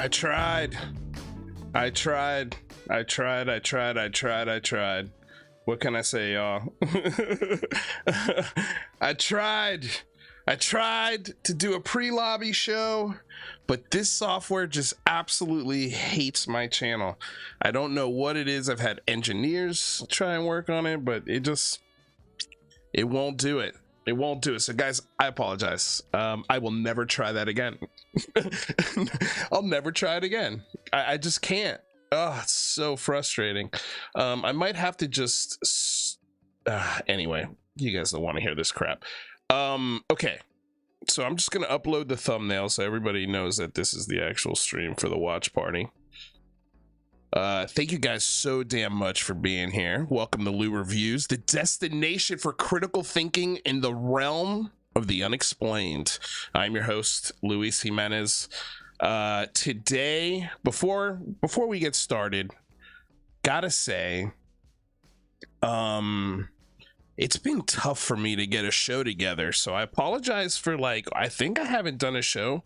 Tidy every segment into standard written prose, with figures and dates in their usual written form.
I tried. What can I say, y'all? I tried to do a pre-lobby show, but this software just absolutely hates my channel. I don't know what it is. I've had engineers try and work on it, but it won't do it. It won't do it. So guys, I apologize. I will never try that again. I'll never try it again. I just can't. Oh, it's so frustrating. I might have to just anyway, you guys don't want to hear this crap. Okay, so I'm just gonna upload the thumbnail so everybody knows that this is the actual stream for the watch party. Thank you guys so damn much for being here. Welcome to Lou Reviews, the destination for critical thinking in the realm of the unexplained. I'm your host, Luis Jimenez. Today, before we get started, gotta say, it's been tough for me to get a show together, so I apologize for, like, I think I haven't done a show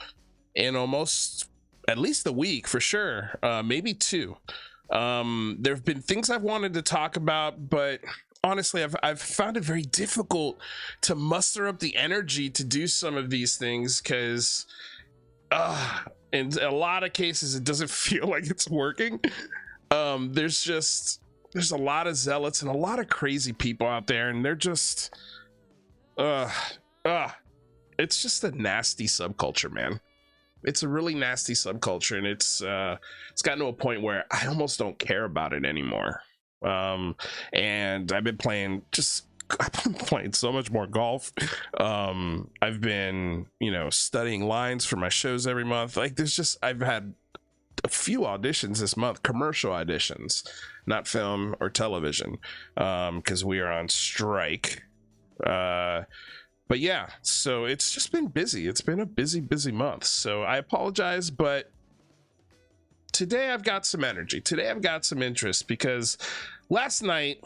in almost at least a week for sure, maybe two. There have been things I've wanted to talk about, but honestly, I've found it very difficult to muster up the energy to do some of these things because in a lot of cases it doesn't feel like it's working. There's a lot of zealots and a lot of crazy people out there, and they're just it's just a nasty subculture, man. It's a really nasty subculture, and it's gotten to a point where I almost don't care about it anymore. And I've been playing so much more golf. I've been, studying lines for my shows every month. Like, I've had a few auditions this month, commercial auditions, not film or television, because we are on strike. But yeah, so it's just been busy. It's been a busy month. So I apologize, but today I've got some energy. Today I've got some interest because last night,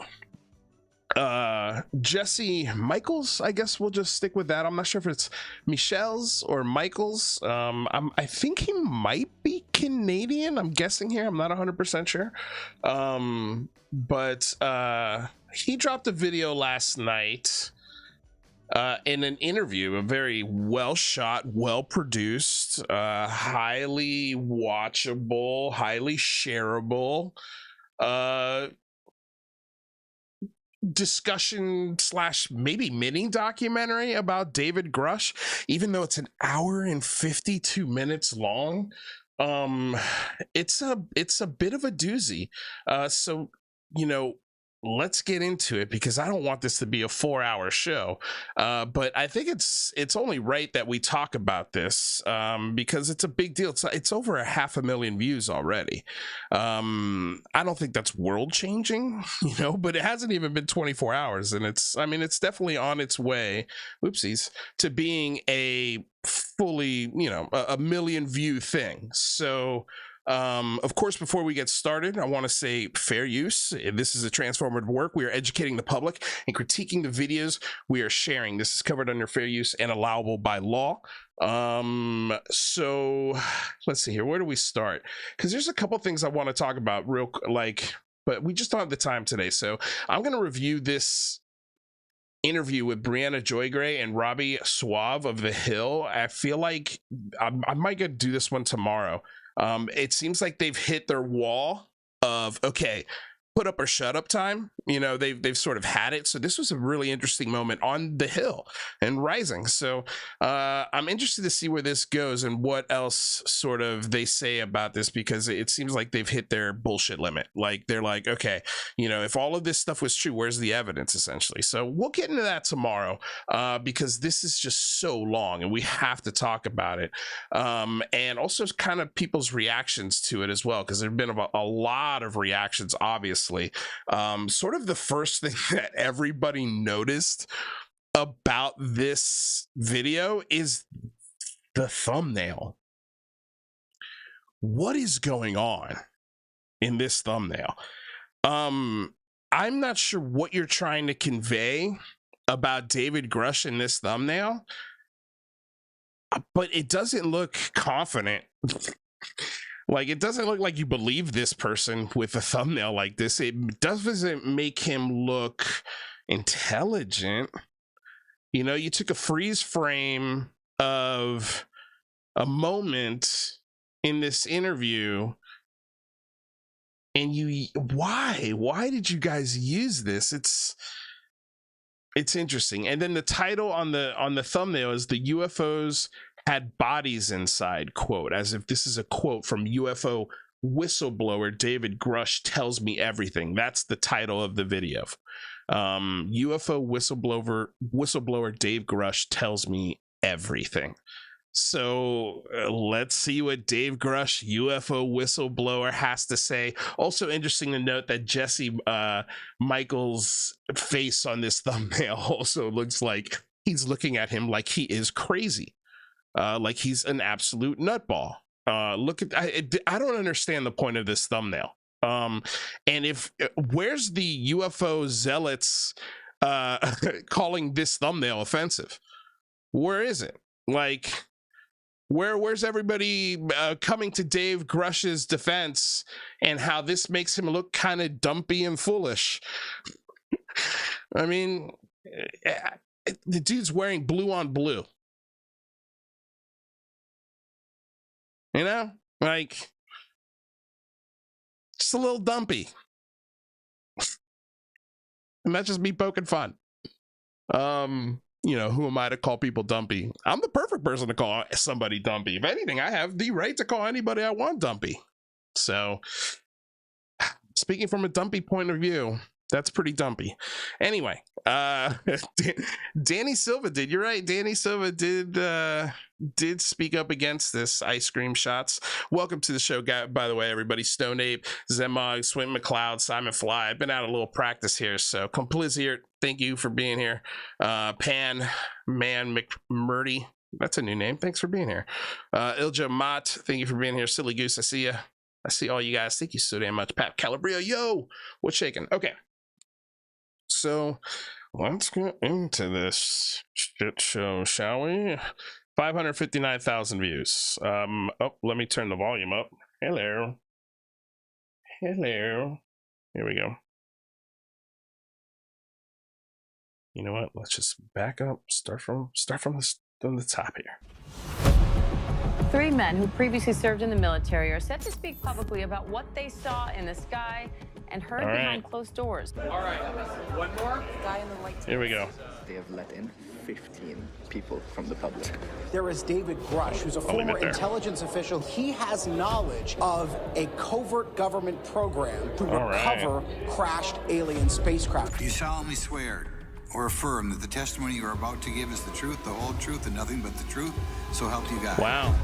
Jesse Michels, I guess we'll just stick with that. I'm not sure if it's Michels or Michels. I think he might be Canadian. I'm guessing here. I'm not 100% sure. But he dropped a video last night in an interview, a very well shot, well produced, highly watchable, highly shareable discussion / maybe mini documentary about David Grusch, even though it's an hour and 52 minutes long. It's a bit of a doozy. So let's get into it because I don't want this to be a 4-hour show. But I think it's only right that we talk about this because it's a big deal. It's over 500,000 views already. I don't think that's world changing, but it hasn't even been 24 hours. And it's definitely on its way, oopsies, to being a fully, a million view thing. So, of course, before we get started, I want to say fair use. This is a transformative work. We are educating the public and critiquing the videos we are sharing. This is covered under fair use and allowable by law. So let's see here. Where do we start? Because there's a couple things I want to talk about but we just don't have the time today. So I'm going to review this interview with Brianna Joygray and Robbie Suave of The Hill. I feel like I might get to do this one tomorrow. It seems like they've hit their wall of, okay, put up or shut up time. They've sort of had it. So this was a really interesting moment on The Hill and Rising. So I'm interested to see where this goes and what else sort of they say about this, because it seems like they've hit their bullshit limit. Like, they're like, okay, if all of this stuff was true, where's the evidence, essentially? So we'll get into that tomorrow because this is just so long and we have to talk about it. And also kind of people's reactions to it as well, because there have been a lot of reactions, obviously. Sort of the first thing that everybody noticed about this video is the thumbnail. What is going on in this thumbnail? I'm not sure what you're trying to convey about David Grusch in this thumbnail, but it doesn't look confident. Like, it doesn't look like you believe this person with a thumbnail like this. It doesn't make him look intelligent. You know, you took a freeze frame of a moment in this interview, and why did you guys use this? It's interesting. And then the title on the thumbnail is "The UFOs had bodies inside," quote, as if this is a quote from UFO whistleblower David Grusch tells me everything. That's the title of the video. UFO whistleblower Dave Grusch tells me everything. So let's see what Dave Grusch, UFO whistleblower, has to say. Also interesting to note that Jesse Michels' face on this thumbnail also looks like he's looking at him like he is crazy, like he's an absolute nutball. Look at, I don't understand the point of this thumbnail. And if where's the UFO zealots calling this thumbnail offensive? Where is it? Like, where's everybody coming to Dave Grusch's defense and how this makes him look kind of dumpy and foolish? I mean, the dude's wearing blue on blue. You know, like, just a little dumpy. And that's just me poking fun. You know, who am I to call people dumpy? I'm the perfect person to call somebody dumpy. If anything, I have the right to call anybody I want dumpy. So, speaking from a dumpy point of view, that's pretty dumpy. Anyway, Danny Silva did. You're right. Danny Silva did speak up against this ice cream shots. Welcome to the show, guy. By the way, everybody. Stone Ape, Zemog, Swim McLeod, Simon Fly. I've been out a little practice here, so Complizzier, thank you for being here. Pan Man McMurdy, that's a new name. Thanks for being here. Ilja Mott, thank you for being here. Silly Goose, I see ya. I see all you guys. Thank you so damn much. Pat Calabria, yo, what's shaking? Okay. So let's get into this shit show, shall we? 559,000 views. Oh, let me turn the volume up. Hello. Here we go. You know what? Let's just back up. Start from the top here. 3 men who previously served in the military are set to speak publicly about what they saw in the sky and heard behind closed doors. All right, one more. Guy in the white. Here we go. They have let in 15 people from the public. There is David Grusch, who's a former intelligence official. He has knowledge of a covert government program to recover crashed alien spacecraft. Do you solemnly swear or affirm that the testimony you are about to give is the truth, the whole truth, and nothing but the truth? So help you God. Wow.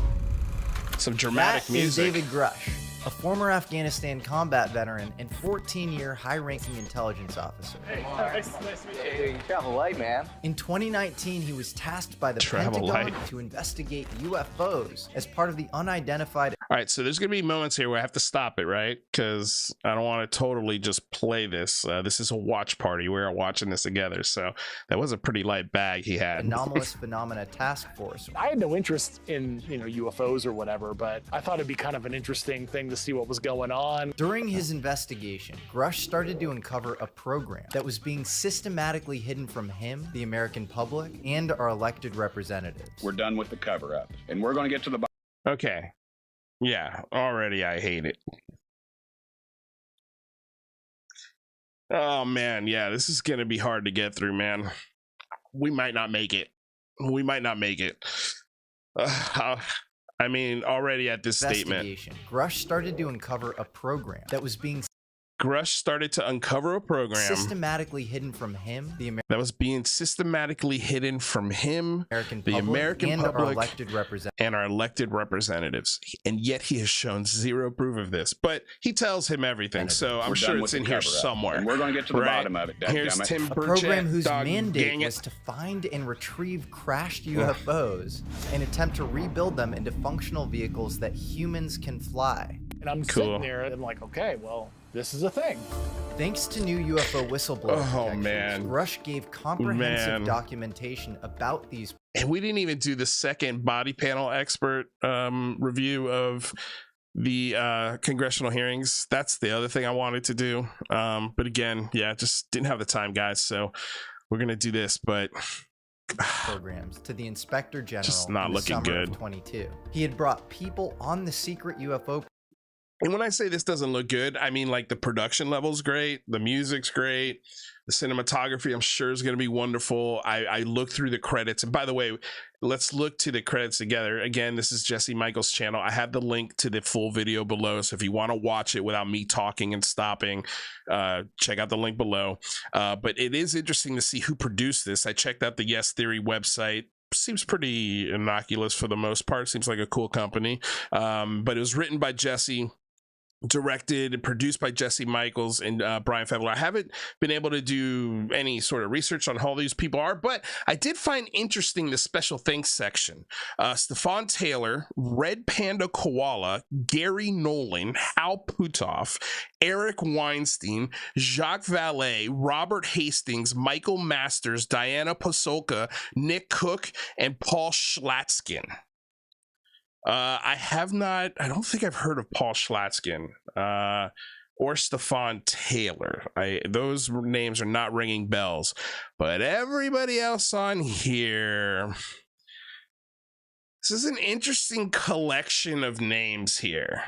Some dramatic music. That is David Grusch, a former Afghanistan combat veteran and 14-year high-ranking intelligence officer. Hey, nice to meet you. Hey, you travel light, man. In 2019, he was tasked by the Pentagon to investigate UFOs as part of the unidentified. All right, so there's going to be moments here where I have to stop it, right? Because I don't want to totally just play this. This is a watch party. We're watching this together. So that was a pretty light bag he had. Anomalous Phenomena Task Force. I had no interest in, UFOs or whatever, but I thought it'd be kind of an interesting thing to see what was going on. During his investigation, Grusch started to uncover a program that was being systematically hidden from him, the American public, and our elected representatives. We're done with the cover-up, and we're going to get to the bottom. Okay. Yeah, already I hate it. Oh, man. Yeah, this is going to be hard to get through, man. We might not make it. We might not make it. I mean, already at this statement. Grusch started to uncover a program that was being Grusch started to uncover a program systematically hidden from him, that was being systematically hidden from him, the American and public, our elected and our elected representatives. And yet he has shown zero proof of this. But he tells him everything, so I'm sure it's in here somewhere. And we're going to get to the bottom of it. Here's Tim a program whose mandate was to find and retrieve crashed UFOs and attempt to rebuild them into functional vehicles that humans can fly. And I'm sitting there and I'm like, okay, well, this is a thing. Thanks to new UFO whistleblower man, Grusch gave comprehensive documentation about these. And we didn't even do the second body panel expert review of congressional hearings. That's the other thing I wanted to do. But again, yeah, just didn't have the time, guys. So we're gonna do this, but programs to the Inspector General just not in the looking summer good. of 22. He had brought people on the secret UFO. And when I say this doesn't look good, I mean like the production level's great, the music's great, the cinematography I'm sure is going to be wonderful. I looked through the credits, and by the way, let's look to the credits together. Again, this is Jesse Michels' channel. I have the link to the full video below, so if you want to watch it without me talking and stopping, check out the link below. But it is interesting to see who produced this. I checked out the Yes Theory website. Seems pretty innocuous for the most part. Seems like a cool company. But it was written by Jesse, directed and produced by Jesse Michels and Brian Fevler. I haven't been able to do any sort of research on how these people are, but I did find interesting the special thanks section. Stefan Taylor, Red Panda Koala, Gary Nolan, Hal Puthoff, Eric Weinstein, Jacques Vallée, Robert Hastings, Michael Masters, Diana Pasolka, Nick Cook, and Paul Schlatzkin. I don't think I've heard of Paul Schlatzkin or Stefan Taylor. Those names are not ringing bells, but everybody else on here, this is an interesting collection of names here.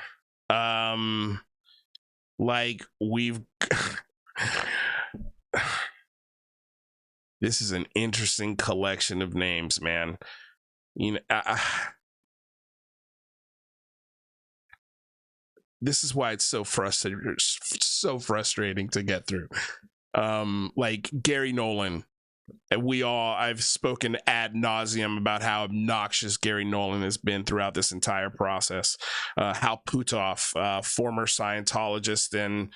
Like this is an interesting collection of names, man. You know, this is why it's so frustrating to get through. Like Gary Nolan, I've spoken ad nauseum about how obnoxious Gary Nolan has been throughout this entire process. Hal Puthoff, former Scientologist, and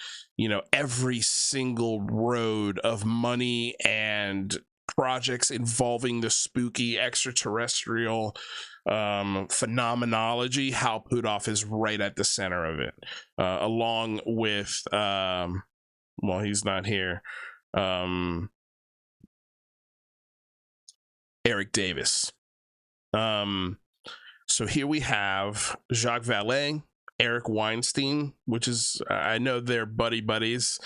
every single road of money and projects involving the spooky extraterrestrial phenomenology, Hal Puthoff is right at the center of it, along with well, he's not here, Eric Davis. So here we have Jacques Vallée, Eric Weinstein, which is, I know they're buddies.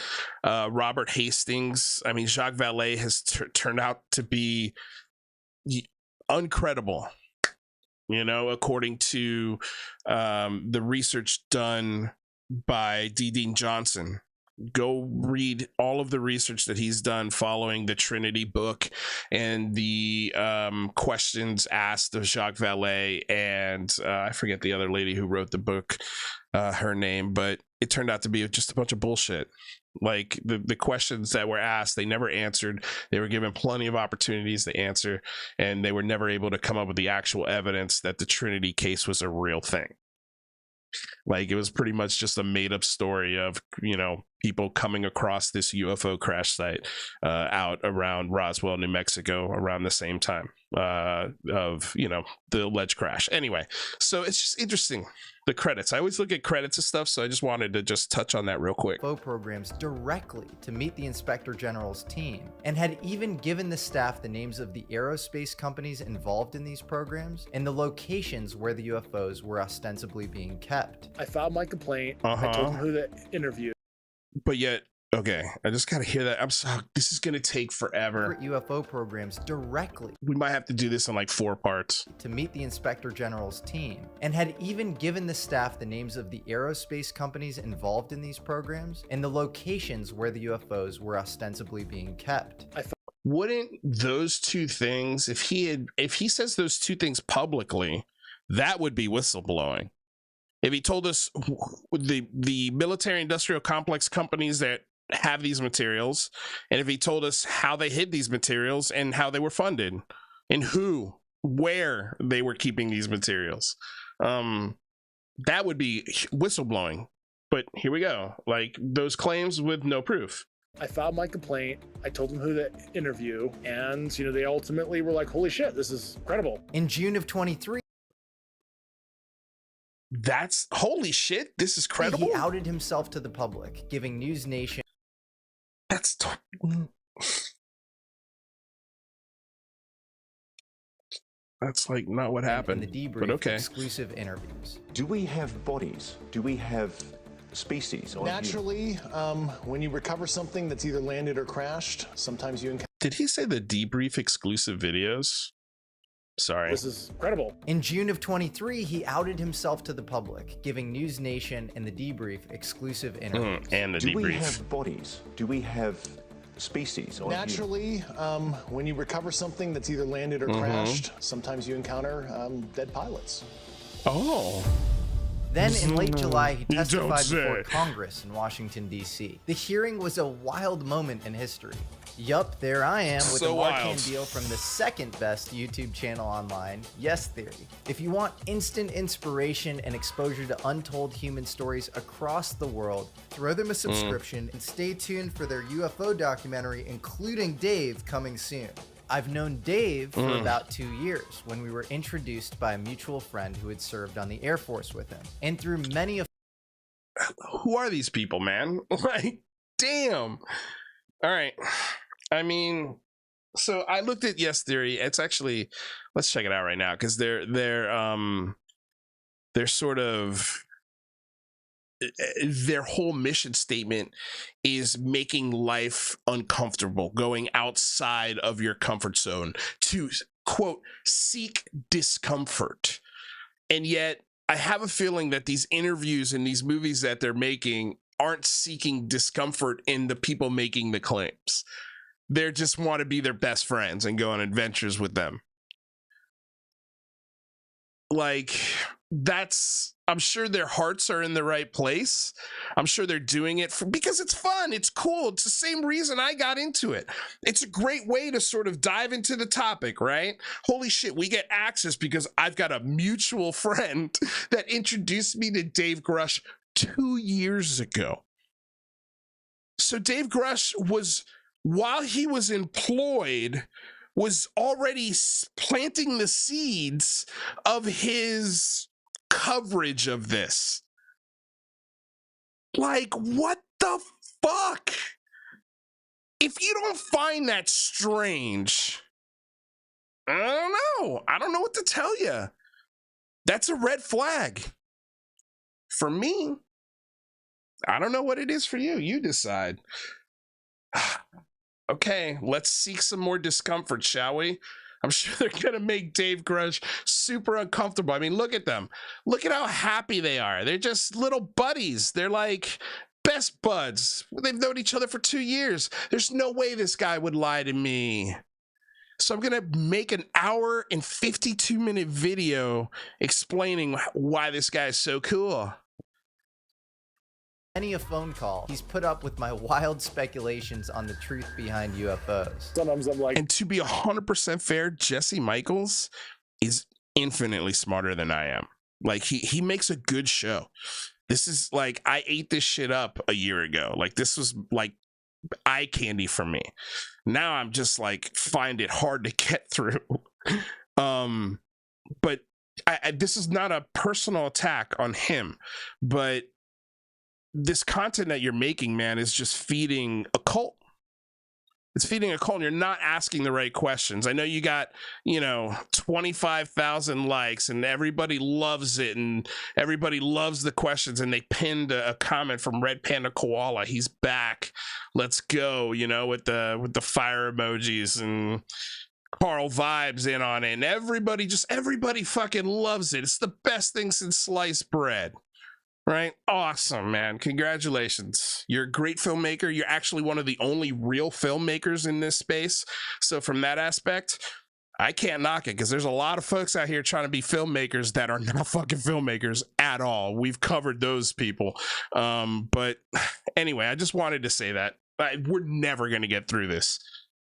Robert Hastings. I mean, Jacques Vallée has turned out to be uncredible, according to the research done by D. Dean Johnson. Go read all of the research that he's done following the Trinity book and the questions asked of Jacques Vallée and I forget the other lady who wrote the book, her name, but it turned out to be just a bunch of bullshit. Like the questions that were asked, they never answered. They were given plenty of opportunities to answer, and they were never able to come up with the actual evidence that the Trinity case was a real thing. Like, it was pretty much just a made-up story of people coming across this UFO crash site out around Roswell, New Mexico, around the same time of the alleged crash. Anyway, so it's just interesting, the credits. I always look at credits and stuff, so I just wanted to just touch on that real quick. UFO programs directly to meet the Inspector General's team, and had even given the staff the names of the aerospace companies involved in these programs and the locations where the UFOs were ostensibly being kept. I filed my complaint. I told them who to interview. But yet, okay, I just gotta hear that. I'm sorry, this is gonna take forever. UFO programs directly. We might have to do this in like 4 parts. To meet the Inspector General's team, and had even given the staff the names of the aerospace companies involved in these programs and the locations where the UFOs were ostensibly being kept. Wouldn't those two things, if he says those two things publicly, that would be whistleblowing. If he told us the military industrial complex companies that have these materials, and if he told us how they hid these materials and how they were funded and where they were keeping these materials, that would be whistleblowing. But here we go, like those claims with no proof. I filed my complaint. I told them who to interview, and they ultimately were like, holy shit, this is incredible. In June of 23, that's holy shit, this is credible. He outed himself to the public, giving News Nation. That's That's like not what happened. And the debrief, but okay. exclusive interviews. Do we have bodies? Do we have species? Naturally, when you recover something that's either landed or crashed, sometimes you encounter. Did he say the debrief exclusive videos? Sorry. This is incredible. In June of 23, he outed himself to the public, giving News Nation and the debrief exclusive interviews. And the Do debrief. we have bodies? Do we have species? Naturally, when you recover something that's either landed or crashed, sometimes you encounter dead pilots. Oh. Then in late July, he testified before Congress in Washington, D.C. The hearing was a wild moment in history. Yup, there I am with a Marquand deal from the second best YouTube channel online, Yes Theory. If you want instant inspiration and exposure to untold human stories across the world, throw them a subscription and stay tuned for their UFO documentary, including Dave, coming soon. I've known Dave for about 2 years when we were introduced by a mutual friend who had served on the Air Force with him. And through many of... Who are these people, man? Like, damn. All right. I mean, so I looked at Yes Theory. It's actually, let's check it out right now, because they're sort of, their whole mission statement is making life uncomfortable, going outside of your comfort zone to, quote, seek discomfort. And yet I have a feeling that these interviews and these movies that they're making aren't seeking discomfort in the people making the claims. They just want to be their best friends and go on adventures with them. Like, that's, I'm sure their hearts are in the right place. I'm sure they're doing it because it's fun. It's cool. It's the same reason I got into it. It's a great way to sort of dive into the topic, right? Holy shit, we get access because I've got a mutual friend that introduced me to Dave Grusch 2 years ago. So Dave Grusch was, while he was employed, was already planting the seeds of his coverage of this. Like, what the fuck? If you don't find that strange, I don't know. I don't know what to tell you. That's a red flag. For me, I don't know what it is for you. You decide. Okay, let's seek some more discomfort, shall we? I'm sure they're going to make Dave Grusch super uncomfortable. I mean, look at them. Look at how happy they are. They're just little buddies. They're like best buds. They've known each other for 2 years. There's no way this guy would lie to me. So I'm going to make an 1 and 52-minute video explaining why this guy is so cool. Many a phone call he's put up with my wild speculations on the truth behind UFOs. Sometimes I'm like, and to be 100% fair, Jesse Michels is infinitely smarter than I am. Like, he makes a good show. This is like, I ate this shit up a year ago. Like, this was like eye candy for me. Now I'm just like, find it hard to get through. But this is not a personal attack on him, but this content that you're making, man, is just feeding a cult. It's feeding a cult, and you're not asking the right questions. I know you got, 25,000 likes, and everybody loves it, and everybody loves the questions, and they pinned a comment from Red Panda Koala. He's back. Let's go, with the fire emojis, and Carl Vibes in on it, and everybody fucking loves it. It's the best thing since sliced bread. Right? Awesome, man. Congratulations. You're a great filmmaker. You're actually one of the only real filmmakers in this space. So from that aspect, I can't knock it, because there's a lot of folks out here trying to be filmmakers that are not fucking filmmakers at all. We've covered those people. But anyway, I just wanted to say that. We're never going to get through this.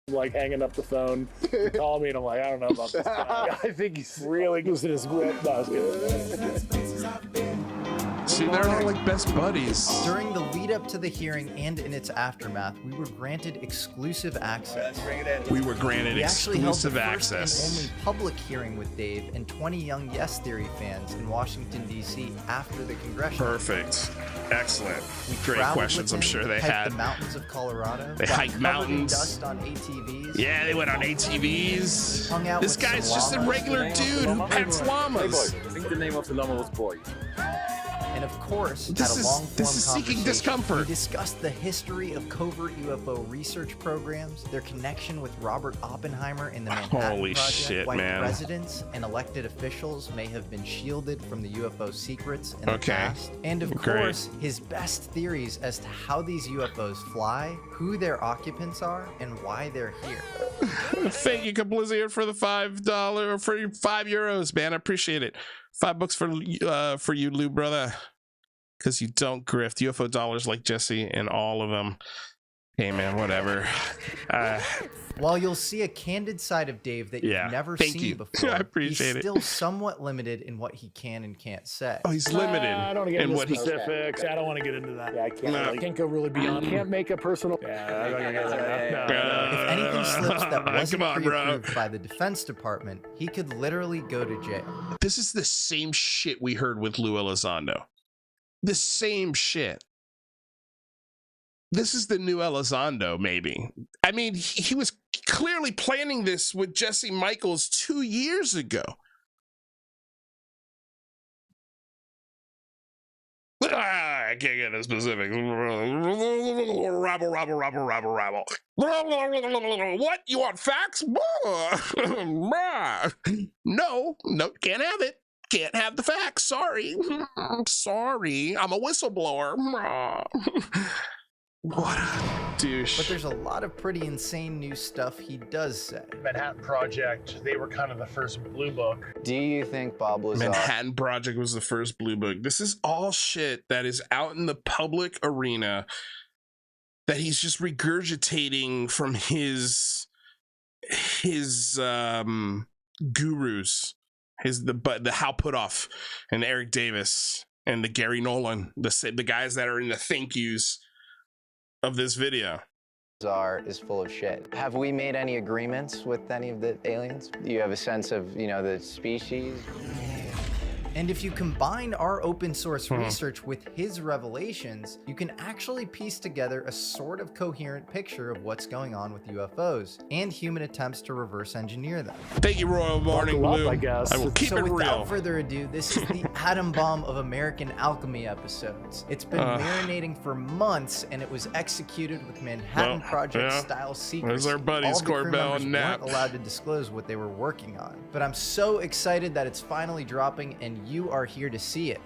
Like hanging up the phone, you call me, and I'm like, I don't know about this guy. I think he's really losing his grip. No, I was kidding. See, they're all like best buddies. During the lead up to the hearing and in its aftermath, we were granted exclusive access. We were granted We actually held the exclusive first access. and only public hearing with Dave and 20 young Yes Theory fans in Washington, D.C. after the congressional. Perfect. Excellent. We Great traveled questions. with I'm him, sure they hiked had. the mountains of Colorado. They got hiked covered in mountains. dust on ATVs. Yeah, they went on ATVs. Hung out This with guy's some just a llamas. regular dude who pets llamas. I think the name of the llama was Boy. And of course, This had a is- long-form this is seeking conversation. discomfort. We discussed the history of covert UFO research programs, their connection with Robert Oppenheimer in the Manhattan Holy Project, shit, why man. presidents and elected officials may have been shielded from the UFO secrets in the Okay. past, and of Great. course, his best theories as to how these UFOs fly, who their occupants are, and why they're here. Thank you, Kablizier, for the $5 or for your €5, man. I appreciate it. $5 for you, Lou, brother. Because you don't grift UFO dollars like Jesse and all of them. Hey, man, whatever. While you'll see a candid side of Dave that Yeah, you've never thank seen you. before, I appreciate he's it. still somewhat limited in what he can and can't say. Oh, he's limited. I don't want to get in into what he. specifics. I don't want to get into that. Yeah, I can't. No. Really, can't go really beyond. Can't make a personal. Yeah, I don't wanna get into that. No. If anything slips that wasn't Come on, bro. pre-approved by the Defense Department, he could literally go to jail. This is the same shit we heard with Lou Elizondo. The same shit. This is the new Elizondo, maybe. I mean, he was clearly planning this with Jesse Michels 2 years ago. I can't get the specifics. Rabble. What? You want facts? No, can't have it. Can't have the facts. Sorry. Sorry. I'm a whistleblower. What a douche. But there's a lot of pretty insane new stuff he does say. Manhattan Project. They were kind of the first blue book. Do you think Bob Lazar... Manhattan Project was the first blue book. This is all shit that is out in the public arena that he's just regurgitating from his gurus, the Hal Puthoff and Eric Davis and the Gary Nolan, the guys that are in the thank yous of this video. Lazar is full of shit. Have we made any agreements with any of the aliens? Do you have a sense of, the species? And if you combine our open source research with his revelations, you can actually piece together a sort of coherent picture of what's going on with UFOs and human attempts to reverse engineer them. Thank you, Royal Morning Blue. I guess. I will keep So it without real. further ado, this is the atom bomb of American alchemy episodes. It's been marinating for months, and it was executed with Manhattan Project style secrecy. There's our buddies, All the crew Corbell members and Knapp. weren't allowed to disclose what they were working on. But I'm so excited that it's finally dropping, and you are here to see it.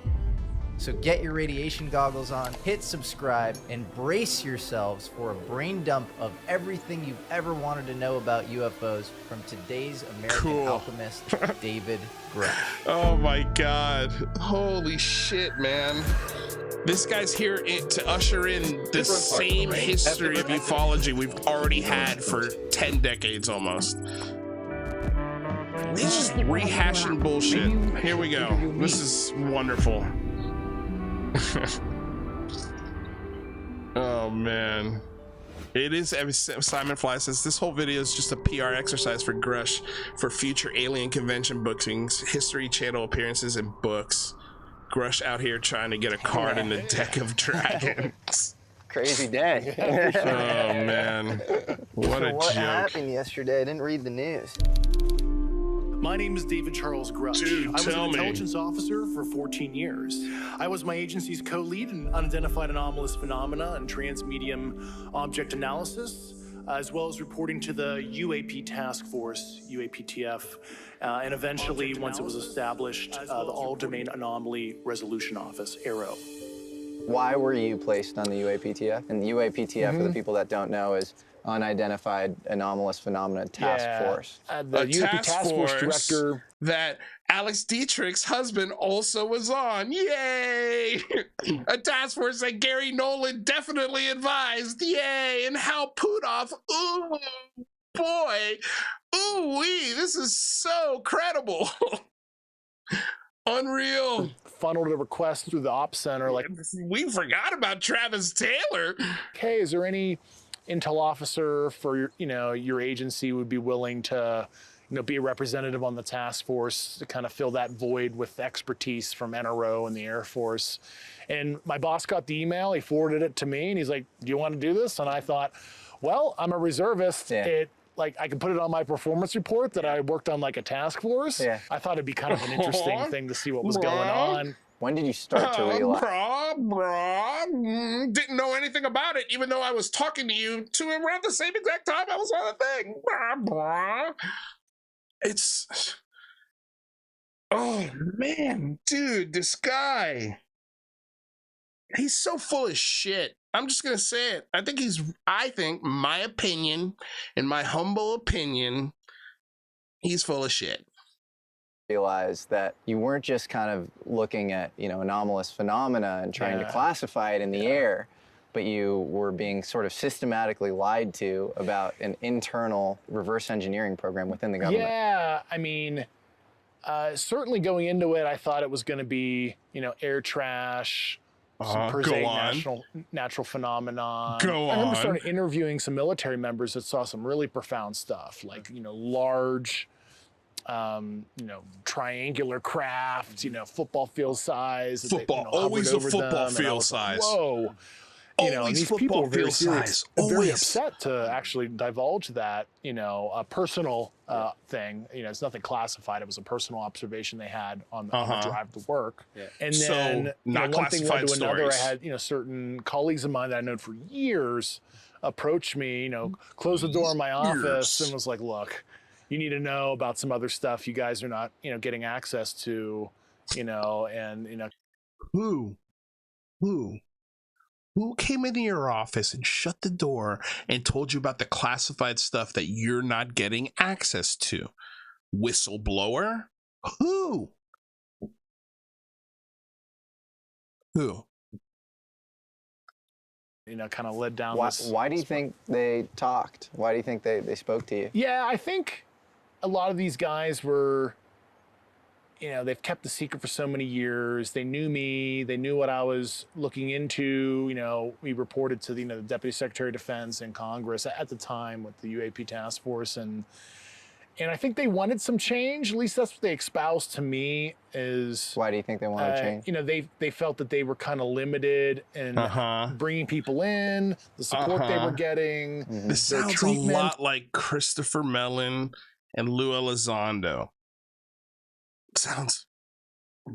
So get your radiation goggles on, hit subscribe, and brace yourselves for a brain dump of everything you've ever wanted to know about UFOs from today's American alchemist, David Grusch. Oh my God. Holy shit, man. This guy's here to usher in the same history of ufology we've already had for 10 decades almost. He's just rehashing bullshit. Here we go. This is wonderful. Oh man. It is. Simon Fly says this whole video is just a PR exercise for Grusch for future alien convention bookings, History Channel appearances, and books. Grusch out here trying to get a card in the deck of dragons. Crazy day. Oh man, what a What joke. happened yesterday? I didn't read the news. My name is David Charles Grusch. Dude, I was tell an me. intelligence officer for 14 years. I was my agency's co-lead in unidentified anomalous phenomena and transmedium object analysis, as well as reporting to the UAP task force, UAPTF, and eventually, once it was established, the All-Domain Anomaly Resolution Office, ARROW. Why were you placed on the UAPTF? And the UAPTF, for the people that don't know, is Unidentified Anomalous Phenomena Task Force. The UAP task force director. That Alex Dietrich's husband also was on. Yay! A task force that Gary Nolan definitely advised. Yay! And Hal Puthoff. Ooh, boy. Ooh wee. This is so credible. Unreal. Funneled a request through the ops center, like, we forgot about Travis Taylor. hey, is there any intel officer for your agency would be willing to be a representative on the task force to kind of fill that void with expertise from NRO and the Air Force? And my boss got the email, he forwarded it to me, and he's like, do you want to do this? And I thought, well, I'm a reservist. Yeah. I can put it on my performance report that I worked on like a task force. Yeah. I thought it'd be kind of an interesting thing to see what was going on. When did you start to realize? Didn't know anything about it, even though I was talking to you around the same exact time I was on the thing. It's, oh man, dude, this guy, he's so full of shit. I'm just gonna say it. I think, my opinion, in my humble opinion, he's full of shit. Realize that you weren't just kind of looking at, anomalous phenomena and trying to classify it in the air, but you were being sort of systematically lied to about an internal reverse engineering program within the government. Yeah, I mean, certainly going into it, I thought it was going to be, air trash, some prosaic natural phenomenon. I remember starting interviewing some military members that saw some really profound stuff, like, large, triangular craft, football field size. Football, always a football field size. Whoa. And these people are very serious, very upset to actually divulge that, a personal thing. It's nothing classified. It was a personal observation they had on the drive to work. Yeah. And then not one thing led to another. Stories. I had, certain colleagues of mine that I've known for years approached me, closed the door in my office and was like, look, you need to know about some other stuff you guys are not, getting access to, Who came into your office and shut the door and told you about the classified stuff that you're not getting access to? Whistleblower? Who? Kind of led down this. Why do you think they talked? Why do you think they spoke to you? Yeah, I think a lot of these guys were, they've kept the secret for so many years. They knew me. They knew what I was looking into. We reported to the Deputy Secretary of Defense in Congress at the time with the UAP task force, and I think they wanted some change. At least that's what they espoused to me. Is why do you think they wanted change? They felt that they were kind of limited in bringing people in, the support they were getting. This sounds a lot like Christopher Mellon and Lou Elizondo. Sounds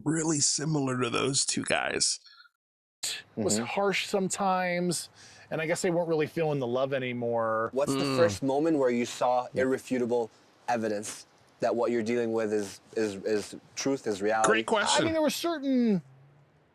really similar to those two guys. Was harsh sometimes, and I guess they weren't really feeling the love anymore. What's the first moment where you saw irrefutable evidence that what you're dealing with is truth, is reality? Great question. I mean, there were certain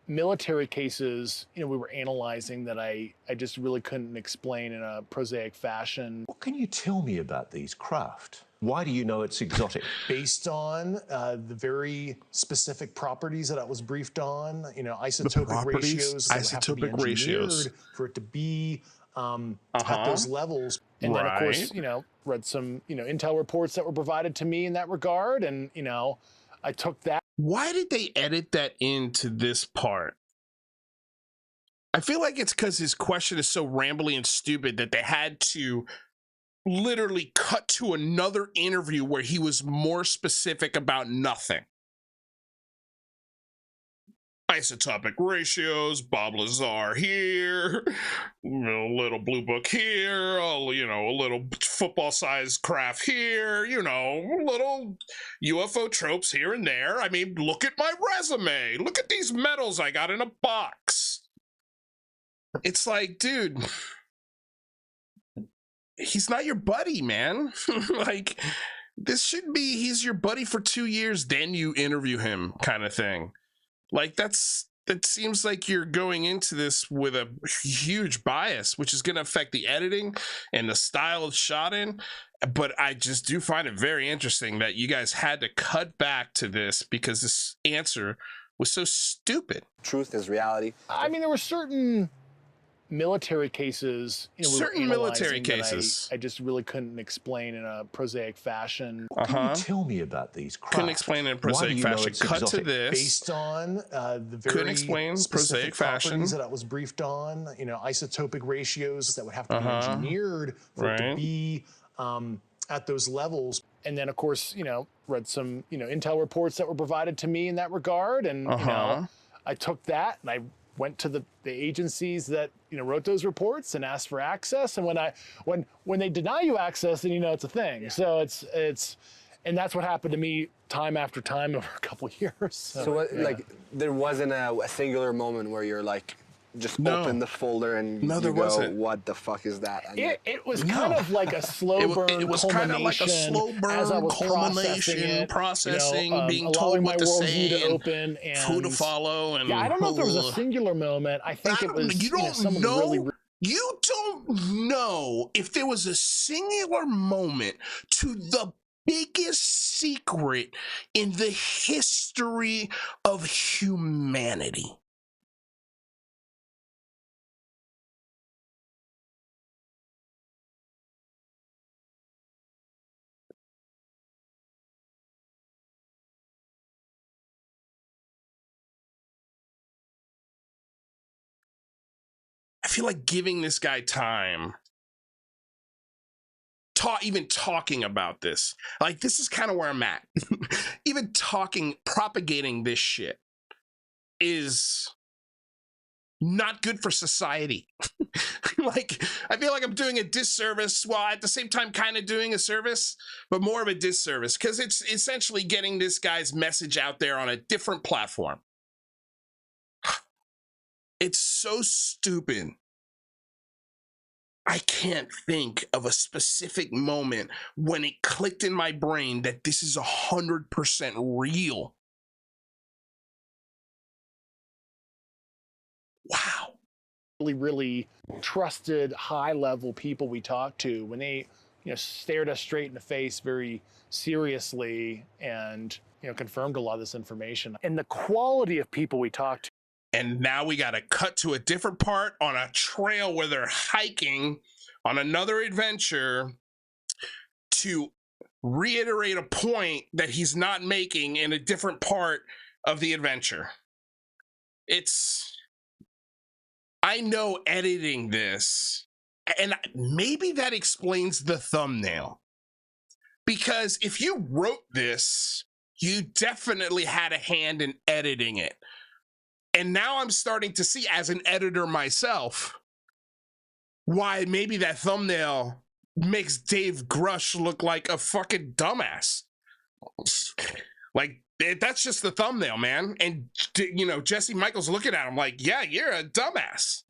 military cases, we were analyzing that I just really couldn't explain in a prosaic fashion. What can you tell me about these craft? Why do you know it's exotic? Based on the very specific properties that I was briefed on, isotopic ratios that have to be engineered for it to be at those levels. And then, of course, read some, intel reports that were provided to me in that regard. And, I took that. Why did they edit that into this part? I feel like it's because his question is so rambly and stupid that they had to literally cut to another interview where he was more specific about nothing. Isotopic ratios, Bob Lazar here, a little blue book here, a little football-sized craft here, little UFO tropes here and there. I mean, look at my resume. Look at these medals I got in a box. It's like, dude, he's not your buddy, man. Like, this should be, he's your buddy for 2 years, then you interview him kind of thing. Like, that seems like you're going into this with a huge bias, which is going to affect the editing and the style it's shot in. But I just do find it very interesting that you guys had to cut back to this because this answer was so stupid. Truth is reality. I mean, there were certain military cases, certain military cases, I just really couldn't explain in a prosaic fashion. Can you tell me about these crafts? Couldn't explain in a prosaic fashion. Cut to this. Based on the very couldn't explain prosaic fashion that I was briefed on, isotopic ratios that would have to be engineered for it to be at those levels. And then, of course, read some, intel reports that were provided to me in that regard. And, I took that and I went to the agencies that, wrote those reports and asked for access. And when they deny you access, then it's a thing. Yeah. So it's, and that's what happened to me time after time over a couple of years. So what, like, there wasn't a singular moment where you're like, just open the folder and you go, what the fuck is that? It was kind of like a slow burn. It was kind of like a slow burn as I was processing, being told what to say, to open and who to follow. And I don't know if there was a singular moment. I think it was. You don't know. You don't know if there was a singular moment to the biggest secret in the history of humanity. I feel like giving this guy time, even talking about this, like this is kind of where I'm at. Even propagating this shit is not good for society. Like, I feel like I'm doing a disservice while at the same time kind of doing a service, but more of a disservice because it's essentially getting this guy's message out there on a different platform. It's so stupid. I can't think of a specific moment when it clicked in my brain that this is 100% real. Wow. Really trusted, high-level people we talked to, when they, stared us straight in the face very seriously and, confirmed a lot of this information. And the quality of people we talked to. And now we got to cut to a different part on a trail where they're hiking on another adventure to reiterate a point that he's not making in a different part of the adventure. I know editing this, and maybe that explains the thumbnail. Because if you wrote this, you definitely had a hand in editing it. And now I'm starting to see, as an editor myself, why maybe that thumbnail makes Dave Grusch look like a fucking dumbass. Like, that's just the thumbnail, man. And, Jesse Michels looking at him like, yeah, you're a dumbass.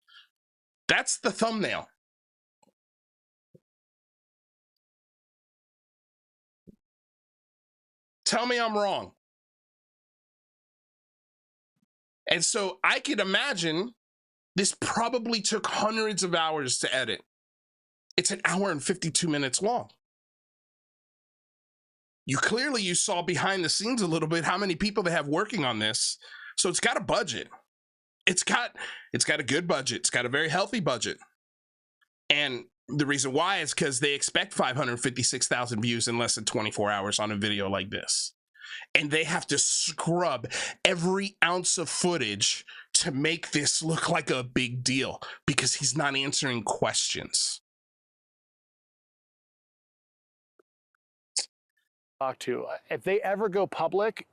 That's the thumbnail. Tell me I'm wrong. And so I could imagine this probably took hundreds of hours to edit. It's an hour and 52 minutes long. You saw behind the scenes a little bit how many people they have working on this. So it's got a budget. It's got a good budget. It's got a very healthy budget. And the reason why is because they expect 556,000 views in less than 24 hours on a video like this. And they have to scrub every ounce of footage to make this look like a big deal because he's not answering questions. Talk to. If they ever go public,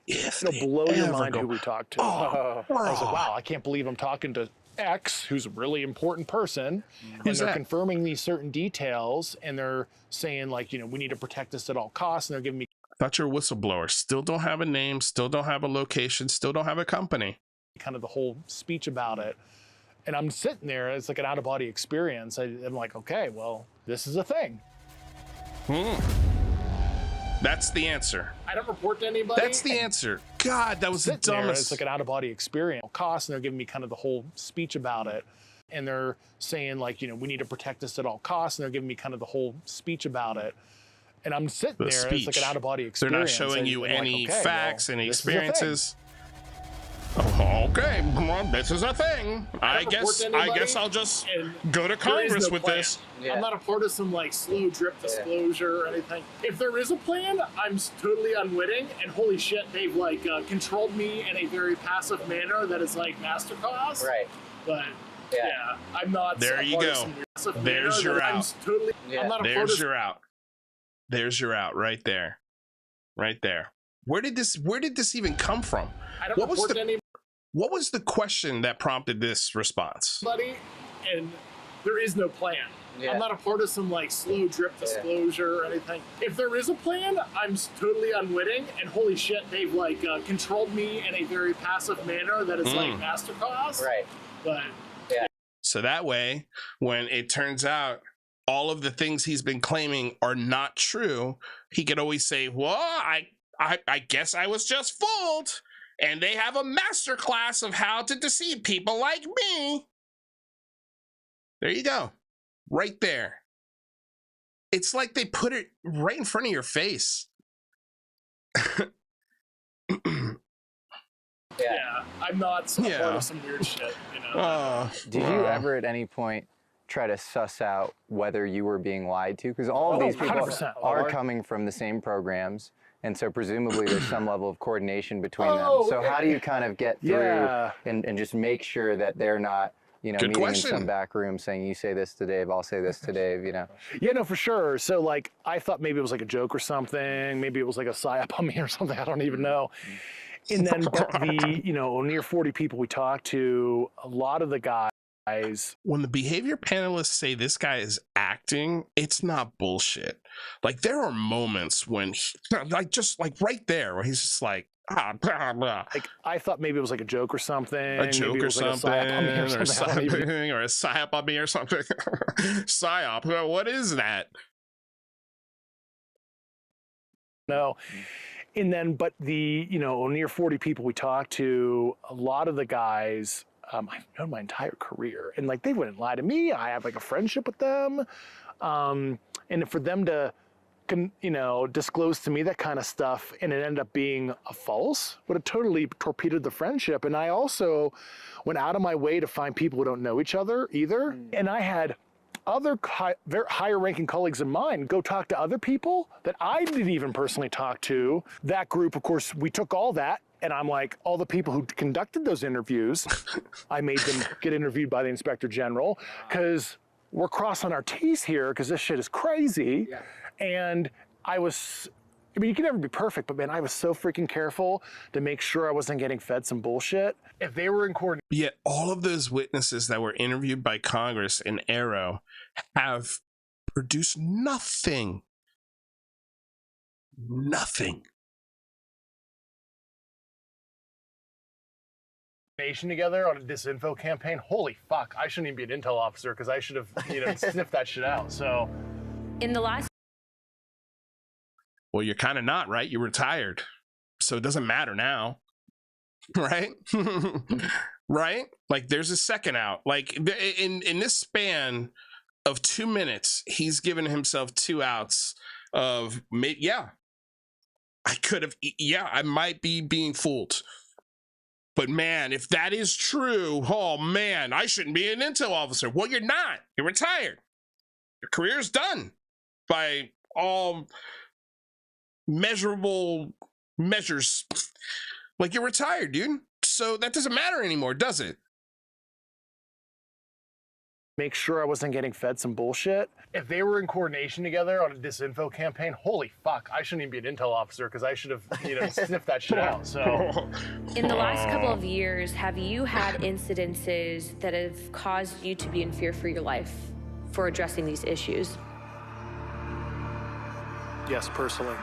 it'll blow your mind who we talked to. I was like, wow, I can't believe I'm talking to X, who's a really important person, and they're confirming these certain details, and they're saying, like, we need to protect this at all costs, and they're giving me. Thought you're a whistleblower. Still don't have a name, still don't have a location, still don't have a company. Kind of the whole speech about it. And I'm sitting there, it's like an out-of-body experience. I'm like, okay, well, this is a thing. That's the answer. I don't report to anybody. That's the answer. God, that was the dumbest. It's like an out-of-body experience. Cost, and they're giving me kind of the whole speech about it. And they're saying, like, we need to protect this at all costs, and they're giving me kind of the whole speech about it. And I'm sitting there, it's like an out-of-body experience. They're not showing you any facts, any experiences. Oh, okay, well, this is a thing. I guess I'll just go to Congress with this. I'm not a part of some like slow drip disclosure or anything. If there is a plan, I'm totally unwitting, and holy shit, they've like controlled me in a very passive manner that is like masterclass. Right. But yeah, I'm not. There you go. There's your out. There's your out. There's your out right there. Right there. Where did this even come from? I don't report any. What was the question that prompted this response? Buddy, and there is no plan. I'm not a part of some like slow drip disclosure or anything. If there is a plan, I'm totally unwitting, and holy shit, they've like controlled me in a very passive manner that is like masterclass. Right. But so that way, when it turns out all of the things he's been claiming are not true, he could always say, well, I guess I was just fooled, and they have a master class of how to deceive people like me. There you go. Right there. It's like they put it right in front of your face. I'm not a part of some weird shit, you know. Did you ever at any point try to suss out whether you were being lied to? Because all of these people 100%. are coming from the same programs, and so presumably there's some level of coordination between them. So how do you kind of get through and just make sure that they're not, you know, meeting in some back room saying, you say this to Dave, I'll say this to Dave, you know? Yeah, no, for sure. So like, I thought maybe it was like a joke or something. Maybe it was like a psyop on me or something. I don't even know. And then but the, you know, near 40 people we talked to, a lot of the guys. When the behavior panelists say this guy is acting, it's not bullshit. Like there are moments when he, like just like right there where he's just like, blah, blah. Like I thought maybe it was like a joke or something. A joke or something, or a psyop on me or something. Psyop, what is that? No. And then, but the, you know, near 40 people we talked to, a lot of the guys, I've known my entire career, and like they wouldn't lie to me. I have like a friendship with them, and for them to, you know, disclose to me that kind of stuff, and it ended up being a false, would have totally torpedoed the friendship. And I also went out of my way to find people who don't know each other either, and I had other very higher ranking colleagues of mine go talk to other people that I didn't even personally talk to. That group, of course, we took all that, and I'm like, all the people who conducted those interviews, I made them get interviewed by the Inspector General, because we're crossing our T's here, because this shit is crazy. Yeah. And I mean, you can never be perfect, but man, I was so freaking careful to make sure I wasn't getting fed some bullshit. If they were in court. Yet all of those witnesses that were interviewed by Congress in Arrow have produced nothing. Nothing. Nation together on a disinfo campaign. Holy fuck, I shouldn't even be an intel officer because I should have, you know, sniffed that shit out. So in the last. Well, you're kind of not, right? You're retired, so it doesn't matter now, right? Right? Like there's a second out. Like in this span of 2 minutes, he's given himself 2 outs of, yeah, I could have, yeah, I might be being fooled. But man, if that is true, oh man, I shouldn't be an intel officer. Well, you're not. You're retired. Your career's done by all measurable measures. Like you're retired, dude. So that doesn't matter anymore, does it? Make sure I wasn't getting fed some bullshit. If they were in coordination together on a disinfo campaign, holy fuck, I shouldn't even be an intel officer because I should have, you know, sniffed that shit out. So in the last couple of years, have you had incidences that have caused you to be in fear for your life for addressing these issues? Yes, personally.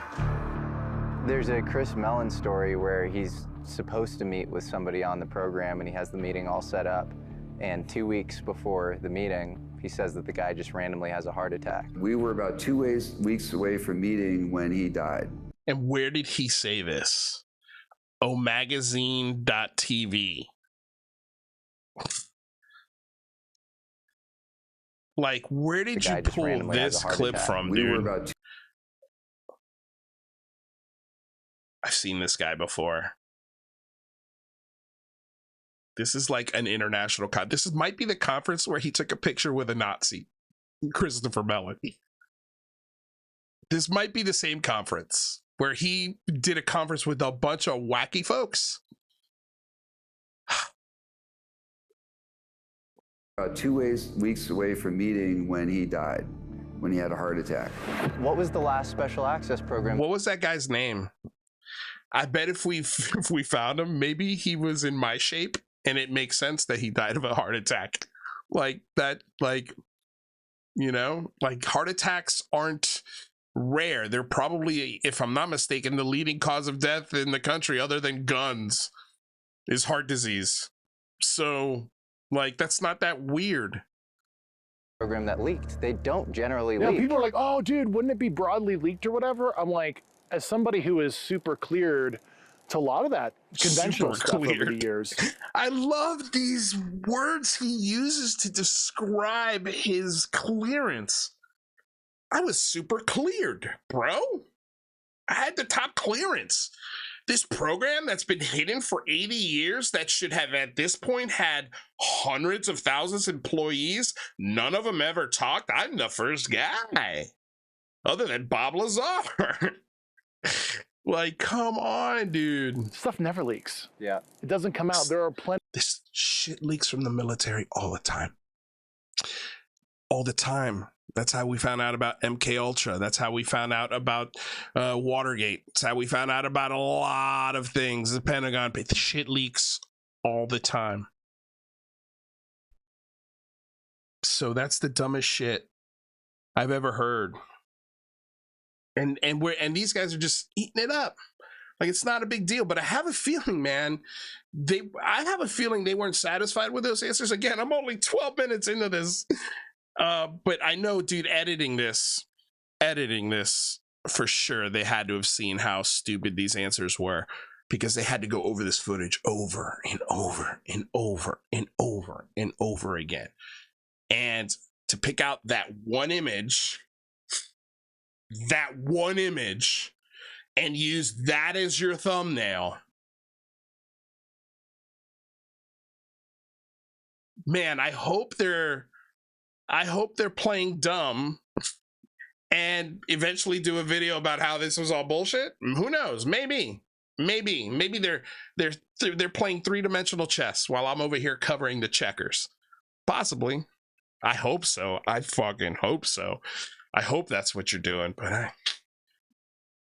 There's a Chris Mellon story where he's supposed to meet with somebody on the program and he has the meeting all set up. And 2 weeks before the meeting, he says that the guy just randomly has a heart attack. We were about 2 weeks away from meeting when he died. And where did he say this? omagazine.tv. Like, where did you pull this clip from, dude? We were about I've seen this guy before. This is like an international might be the conference where he took a picture with a Nazi, Christopher Mellon. This might be the same conference where he did a conference with a bunch of wacky folks. 2 weeks away from meeting when he died, when he had a heart attack. What was the last special access program? What was that guy's name? I bet if we found him, maybe he was in my shape, and it makes sense that he died of a heart attack. Like that, like, you know, like heart attacks aren't rare. They're probably, if I'm not mistaken, the leading cause of death in the country other than guns is heart disease. So, like, that's not that weird. Program that leaked. They don't generally leak. People are like, oh, dude, wouldn't it be broadly leaked or whatever? I'm like, as somebody who is super cleared to a lot of that conventional stuff over the years. I love these words he uses to describe his clearance. I was super cleared, bro. I had the top clearance. This program that's been hidden for 80 years, that should have at this point had hundreds of thousands of employees, none of them ever talked. I'm the first guy, other than Bob Lazar. Like, come on, dude. Stuff never leaks. Yeah. It doesn't come out. There are plenty. This shit leaks from the military all the time. All the time. That's how we found out about MK Ultra. That's how we found out about Watergate. That's how we found out about a lot of things. The Pentagon, the shit leaks all the time. So that's the dumbest shit I've ever heard. And these guys are just eating it up. Like, it's not a big deal. But I have a feeling, man, I have a feeling they weren't satisfied with those answers. Again, I'm only 12 minutes into this. But I know, dude, editing this for sure, they had to have seen how stupid these answers were, because they had to go over this footage over and over and over and over and over again. And to pick out that one image, and use that as your thumbnail. Man, I hope they're playing dumb and eventually do a video about how this was all bullshit. Who knows? Maybe they're playing three-dimensional chess while I'm over here covering the checkers. Possibly. I hope so. I fucking hope so. I hope that's what you're doing, but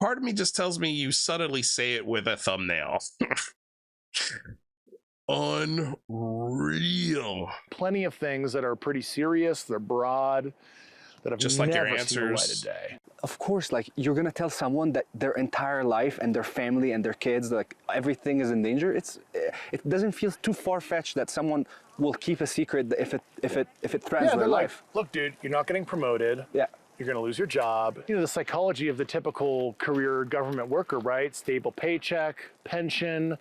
part of me just tells me you subtly say it with a thumbnail. Unreal. Plenty of things that are pretty serious. They're broad. That have just never like your seen the light of answers. day. Of course, like, you're gonna tell someone that their entire life and their family and their kids, like, everything is in danger. It doesn't feel too far-fetched that someone will keep a secret if it threatens their life. Like, look, dude, you're not getting promoted. Yeah. You're going to lose your job. You know, the psychology of the typical career government worker, right? Stable paycheck, pension,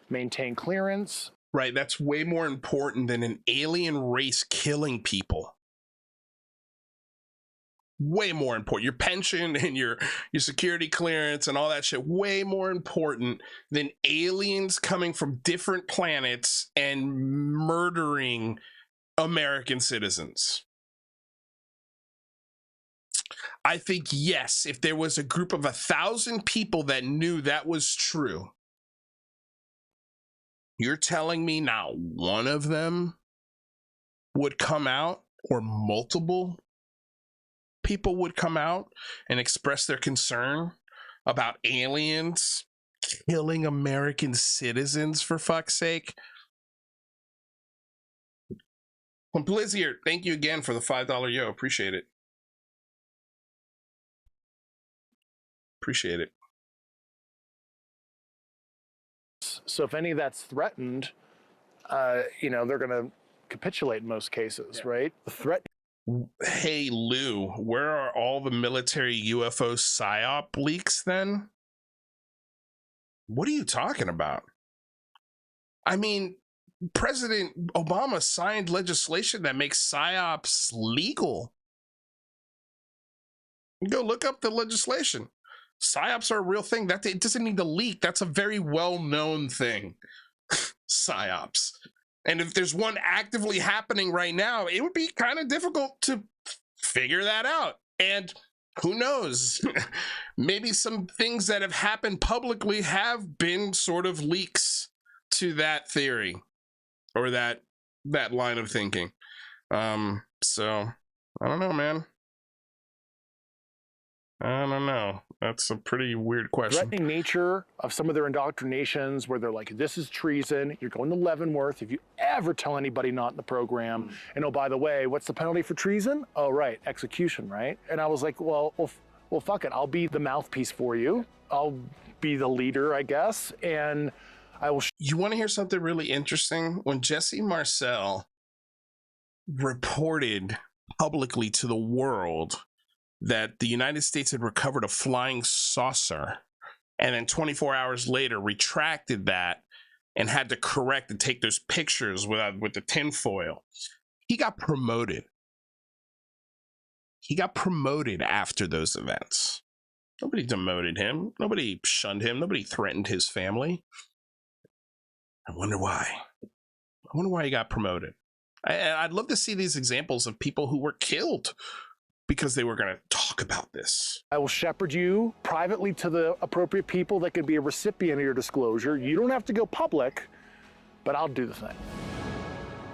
maintain clearance. Right, that's way more important than an alien race killing people. Way more important. Your pension and your security clearance and all that shit, way more important than aliens coming from different planets and murdering American citizens. I think, yes, if there was a group of 1,000 people that knew that was true, you're telling me not one of them would come out, or multiple people would come out and express their concern about aliens killing American citizens, for fuck's sake? Blizzier, thank you again for the $5 yo. Appreciate it. Appreciate it. So if any of that's threatened, you know, they're going to capitulate in most cases, right? The threat. Hey, Lou, where are all the military UFO psyop leaks then? What are you talking about? I mean, President Obama signed legislation that makes psyops legal. Go look up the legislation. Psyops are a real thing. That it doesn't need to leak. That's a very well-known thing. Psyops. And if there's one actively happening right now, it would be kind of difficult to figure that out. And who knows? Maybe some things that have happened publicly have been sort of leaks to that theory or that line of thinking. So I don't know, man. I don't know. That's a pretty weird question. Threatening nature of some of their indoctrinations where they're like, this is treason. You're going to Leavenworth if you ever tell anybody not in the program. And oh, by the way, what's the penalty for treason? Oh, right, execution, right? And I was like, well, fuck it. I'll be the mouthpiece for you. I'll be the leader, I guess. And I will. You want to hear something really interesting? When Jesse Michels reported publicly to the world that the United States had recovered a flying saucer, and then 24 hours later retracted that and had to correct and take those pictures with the tinfoil, he got promoted. He got promoted after those events. Nobody demoted him. Nobody shunned him. Nobody threatened his family. I wonder why. I wonder why he got promoted. I'd love to see these examples of people who were killed because they were going to talk about this. I will shepherd you privately to the appropriate people that could be a recipient of your disclosure. You don't have to go public, but I'll do the thing.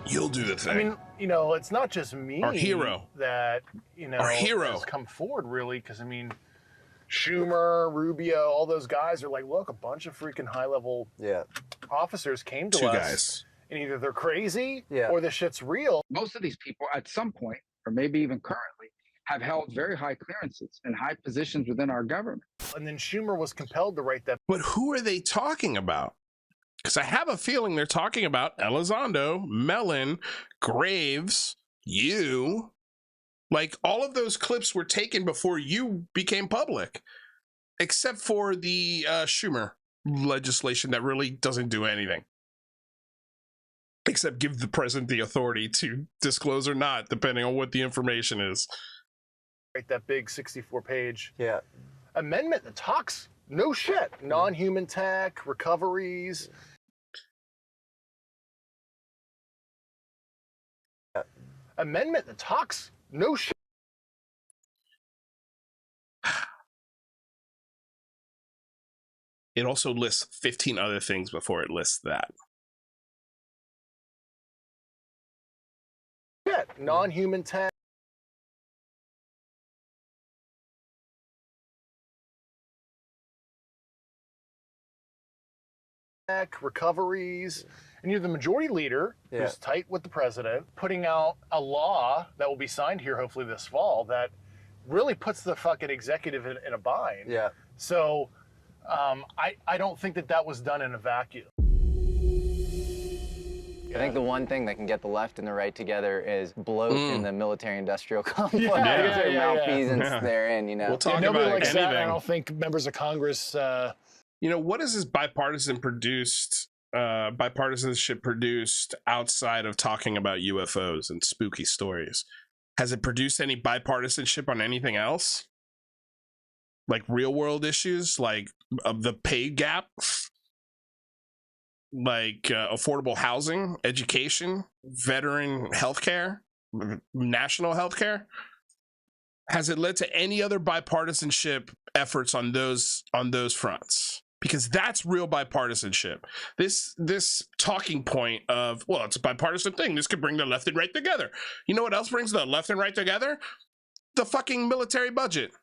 You'll do the thing. I mean, you know, it's not just me. Our hero. That, you know, our hero has come forward, really, because, I mean, Schumer, Rubio, all those guys are like, look, a bunch of freaking high-level officers came to us. 2 guys. And either they're crazy or the shit's real. Most of these people, at some point, or maybe even currently, have held very high clearances and high positions within our government. And then Schumer was compelled to write that. But who are they talking about? Because I have a feeling they're talking about Elizondo, Mellon, Graves, you. Like, all of those clips were taken before you became public, except for the Schumer legislation that really doesn't do anything, except give the president the authority to disclose or not, depending on what the information is. That big 64-page amendment that talks no shit, non-human tech, recoveries. Amendment that talks no shit. It also lists 15 other things before it lists that. Shit, non-human tech. Recoveries, and you're the majority leader who's tight with the president, putting out a law that will be signed here hopefully this fall that really puts the fucking executive in a bind. So I don't think that was done in a vacuum. I think the one thing that can get the left and the right together is bloat in the military-industrial complex. Malfeasance therein, you know. We'll talk about anything. That. I don't think members of Congress. You know, what is this bipartisanship produced outside of talking about UFOs and spooky stories? Has it produced any bipartisanship on anything else? Like real world issues, like the pay gap, like affordable housing, education, veteran healthcare, national healthcare? Has it led to any other bipartisanship efforts on those fronts? Because that's real bipartisanship. This talking point of, well, it's a bipartisan thing. This could bring the left and right together. You know what else brings the left and right together? The fucking military budget.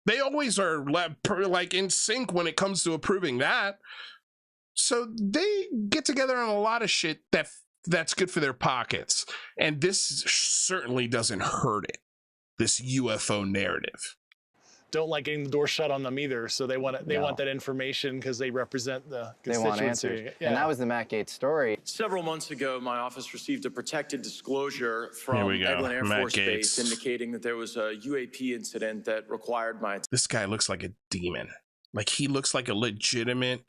They always are like in sync when it comes to approving that. So they get together on a lot of shit that's good for their pockets. And this certainly doesn't hurt it. This UFO narrative. Don't like getting the door shut on them either, so they want that information because they represent the constituency. They want answers. And that was the Matt Gaetz story. Several months ago, my office received a protected disclosure from Eglin Air Force Base indicating that there was a UAP incident that required my attention. This guy looks like a demon. Like, he looks like a legitimate...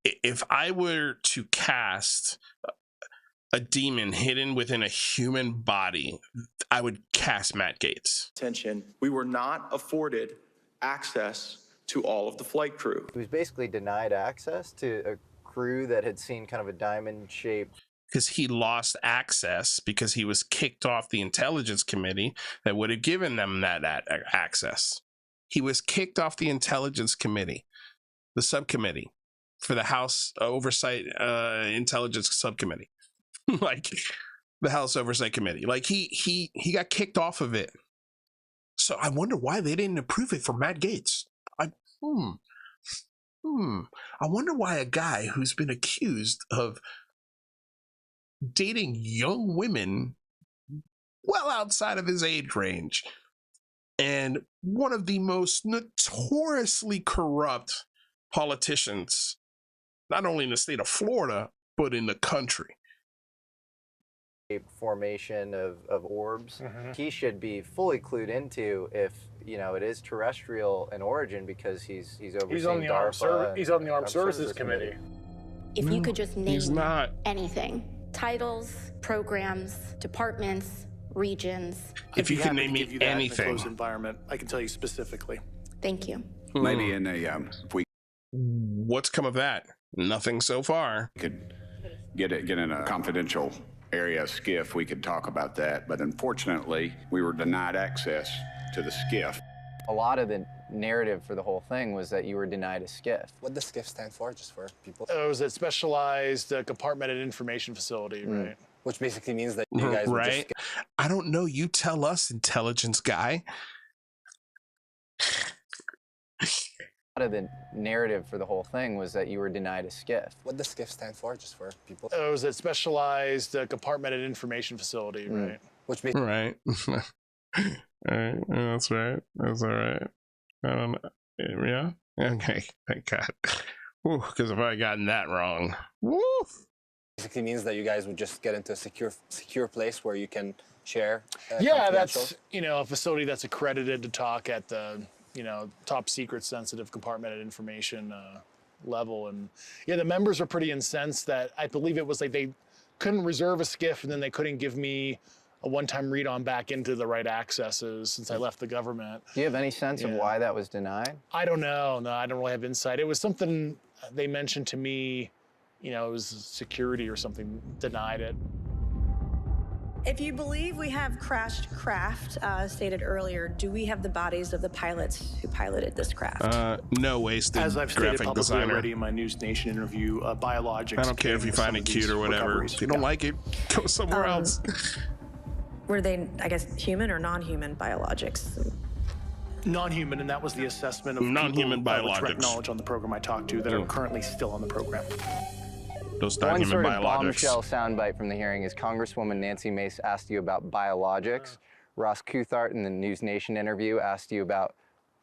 If I were to cast a demon hidden within a human body, I would cast Matt Gaetz. We were not afforded access to all of the flight crew. He was basically denied access to a crew that had seen kind of a diamond-shaped because he lost access because he was kicked off the intelligence committee that would have given them that access. He was kicked off the intelligence committee, the subcommittee for the House Oversight Intelligence Subcommittee, like the House Oversight Committee. Like he got kicked off of it. So I wonder why they didn't approve it for Matt Gaetz. I wonder why a guy who's been accused of dating young women well outside of his age range and one of the most notoriously corrupt politicians, not only in the state of Florida, but in the country. Formation of orbs, he should be fully clued into if, you know, it is terrestrial in origin, because he's overseeing DARPA. He's on the Armed Services Committee. If you could just name anything, titles, programs, departments, regions. If you can name me anything. In a closed environment, I can tell you specifically. Thank you. Maybe in a, if we... What's come of that? Nothing so far. Could get in a confidential area skiff, we could talk about that, but unfortunately we were denied access to the skiff. A lot of the narrative for the whole thing was that you were denied a skiff. What does skiff stand for, just for people? It was a specialized compartmented information facility, right? Which basically means that you guys would just... I don't know, you tell us, intelligence guy. A lot of the narrative for the whole thing was that you were denied a skiff. What does skiff stand for, just for people? It was a specialized compartmented information facility, right? Which basically... Right. All right. That's right. That's all right. I don't know. Yeah. Okay. Thank God. Because if I had gotten that wrong, basically means that you guys would just get into a secure place where you can share. Yeah, that's, you know, a facility that's accredited to talk at the, you know, top secret sensitive compartmented information level. And yeah, the members were pretty incensed that I believe it was like they couldn't reserve a skiff and then they couldn't give me a one-time read-on back into the right accesses since I left the government. Do you have any sense of why that was denied? I don't know. No, I don't really have insight. It was something they mentioned to me, you know, it was security or something denied it. If you believe we have crashed craft, stated earlier, do we have the bodies of the pilots who piloted this craft? No, wasted. As I've stated publicly already in my News Nation interview, biologics. I don't care if you find it cute or whatever. If you don't like it, go somewhere else. Were they, I guess, human or non-human biologics? Non-human, and that was the assessment of non-human biologics. With direct knowledge on the program I talked to that are currently still on the program. Those one sort of biologics. bombshell soundbite from the hearing is Congresswoman Nancy Mace asked you about biologics. Ross Coulthart in the News Nation interview asked you about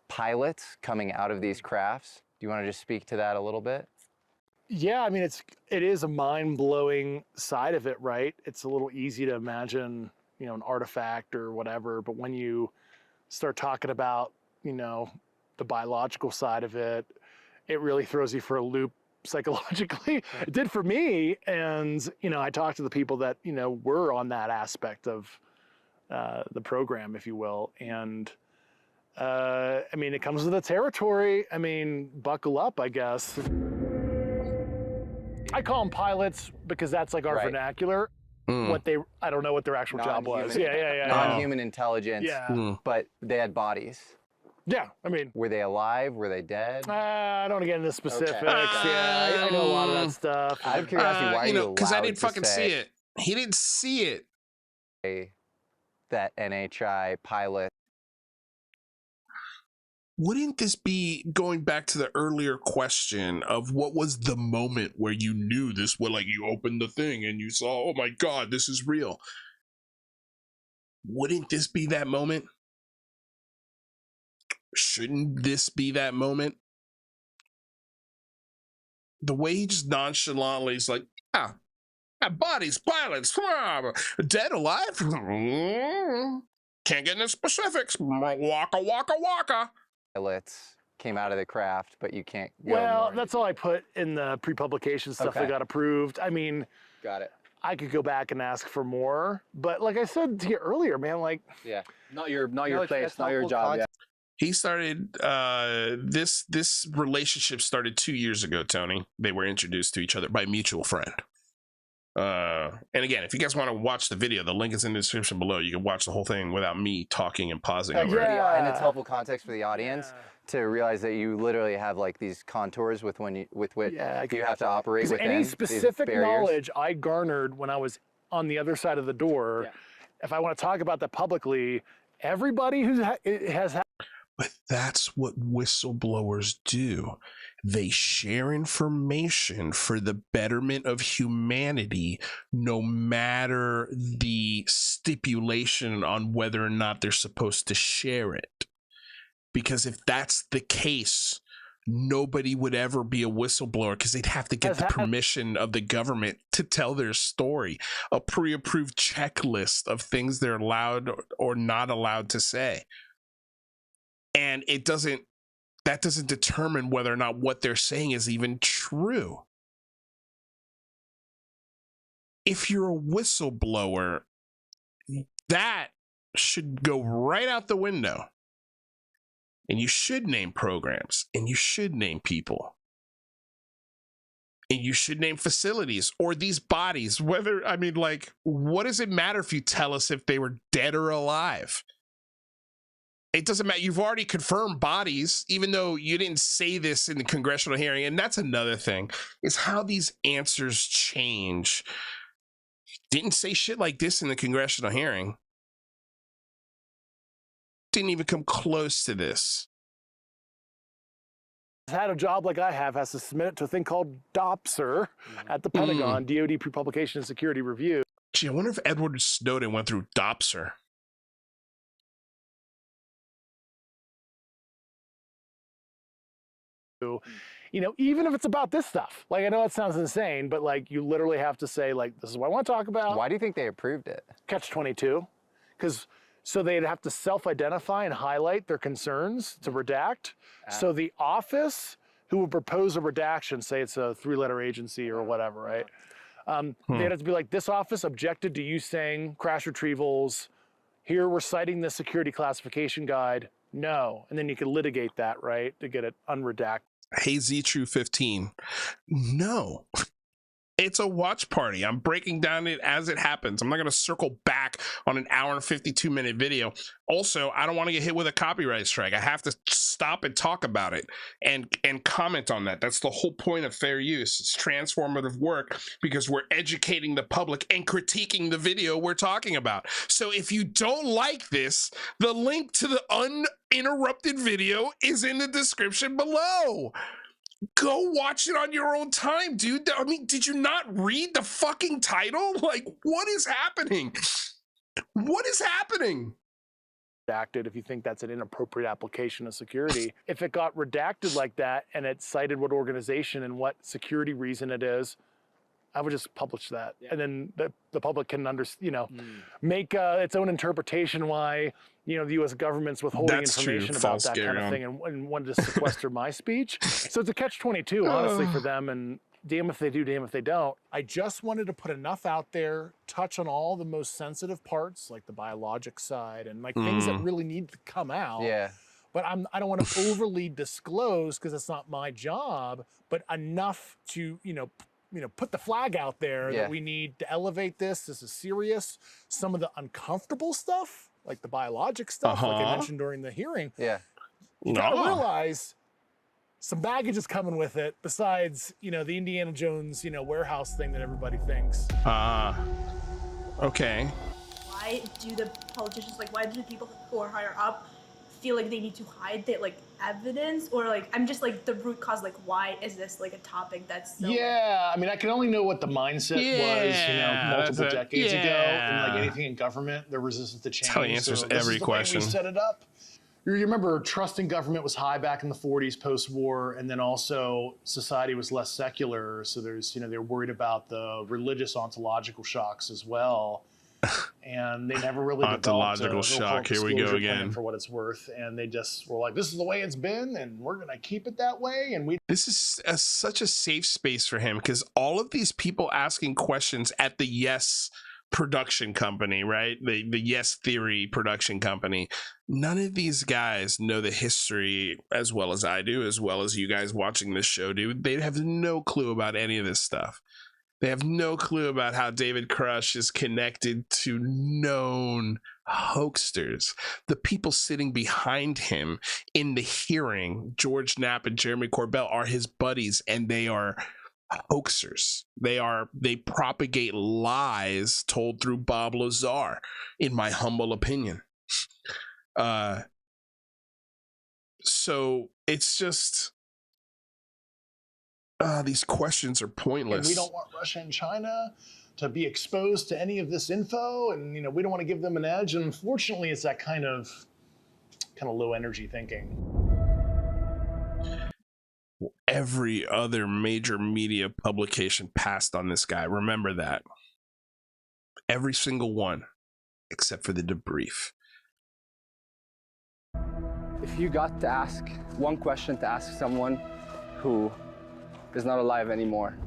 pilots coming out of these crafts. Do you want to just speak to that a little bit? Yeah, I mean, it is a mind-blowing side of it, right? It's a little easy to imagine, you know, an artifact or whatever, but when you start talking about, you know, the biological side of it, it really throws you for a loop psychologically. It did for me. And, you know, I talked to the people that, you know, were on that aspect of the program, if you will. And I mean, it comes with the territory. I mean, buckle up, I guess. I call them pilots because that's like our vernacular. What they, I don't know what their actual job was. Yeah. Non-human intelligence, but they had bodies. Yeah, I mean. Were they alive? Were they dead? I don't get into specifics. Okay. Yeah, I know a lot of that stuff. Out of curiosity, why are you allowed because I didn't fucking see it. He didn't see it. That NHI pilot. Wouldn't this be going back to the earlier question of what was the moment where you knew this? Well, like you opened the thing and you saw, oh my God, this is real. Wouldn't this be that moment? Shouldn't this be that moment? The way he just nonchalantly is like, bodies, pilots, dead, alive? Can't get into specifics. Waka, waka, waka. Pilots came out of the craft, but you can't go Well, more. that's all I put in the pre-publication stuff that got approved. I mean, got it. I could go back and ask for more, but like I said to you earlier, man, like not your place, not your job. Yeah. He started this relationship started 2 years ago, Tony. They were introduced to each other by a mutual friend. And again, if you guys want to watch the video, the link is in the description below. You can watch the whole thing without me talking and pausing over it. And it's helpful context for the audience to realize that you literally have like these contours with which you have to operate within. Any specific knowledge I garnered when I was on the other side of the door, if I want to talk about that publicly, everybody who has had. But that's what whistleblowers do. They share information for the betterment of humanity, no matter the stipulation on whether or not they're supposed to share it. Because if that's the case, nobody would ever be a whistleblower because they'd have to get the permission of the government to tell their story, a pre-approved checklist of things they're allowed or not allowed to say. And that doesn't determine whether or not what they're saying is even true. If you're a whistleblower, that should go right out the window. And you should name programs, and you should name people, and you should name facilities or these bodies. What does it matter if you tell us if they were dead or alive? It doesn't matter. You've already confirmed bodies, even though you didn't say this in the congressional hearing. And that's another thing, is how these answers change. Didn't say shit like this in the congressional hearing. Didn't even come close to this. Had a job like I have, has to submit it to a thing called DOPSR at the Pentagon, DoD Pre-Publication and Security Review. Gee, I wonder if Edward Snowden went through DOPSR. You know, even if it's about this stuff, like, I know it sounds insane, but like, you literally have to say, like, this is what I want to talk about. Why do you think they approved it? Catch-22, because so they'd have to self-identify and highlight their concerns to redact. So the office who would propose a redaction, say it's a 3-letter agency or whatever, right? They'd have to be like, this office objected to you saying crash retrievals. Here we're citing the security classification guide. No. And then you could litigate that, right? To get it unredacted. Hey, Z-True15. No. It's a watch party. I'm breaking down it as it happens. I'm not going to circle back on an hour and 52-minute video. Also, I don't want to get hit with a copyright strike. I have to stop and talk about it and comment on that. That's the whole point of fair use. It's transformative work because we're educating the public and critiquing the video we're talking about. So if you don't like this, the link to the uninterrupted video is in the description below. Go watch it on your own time, dude. I mean, did you not read the fucking title? Like, what is happening? What is happening? Redacted if you think that's an inappropriate application of security. If it got redacted like that and it cited what organization and what security reason it is, I would just publish that. And then the public can make its own interpretation why, the U.S. government's withholding information about that kind of thing and wanted to sequester my speech. So it's a catch-22, honestly, for them. And damn if they do, damn if they don't. I just wanted to put enough out there, touch on all the most sensitive parts, like the biologic side and like things that really need to come out. Yeah. But I don't want to overly disclose because it's not my job, but enough to, put the flag out there that we need to elevate this. This is serious. Some of the uncomfortable stuff, like the biologic stuff, like I mentioned during the hearing. Yeah. You gotta realize some baggage is coming with it besides, the Indiana Jones, warehouse thing that everybody thinks. Okay. Why do the politicians, why do the people who are higher up feel like they need to hide the evidence, or I'm just the root cause, why is this a topic that's so I mean, I can only know what the mindset was multiple decades ago, and anything in government, they're resistant to change. That's how he answers every question. We set it up. You remember trust in government was high back in the 40s post-war, and then also society was less secular, so there's they're worried about the religious ontological shocks as well. And they never really ontological shock. Here we go again. For what it's worth, and they just were like, "This is the way it's been, and we're gonna keep it that way." And this is such a safe space for him because all of these people asking questions at the Yes production company, right? The Yes Theory production company. None of these guys know the history as well as I do, as well as you guys watching this show do. They have no clue about any of this stuff. They have no clue about how David Grusch is connected to known hoaxsters. The people sitting behind him in the hearing, George Knapp and Jeremy Corbell, are his buddies, and they are hoaxers. They propagate lies told through Bob Lazar, in my humble opinion. So it's just these questions are pointless. And we don't want Russia and China to be exposed to any of this info, and we don't want to give them an edge. And unfortunately, it's that kind of low energy thinking. Every other major media publication passed on this guy. Remember that. Every single one, except for the debrief. If you got to ask one question to ask someone who is not alive anymore,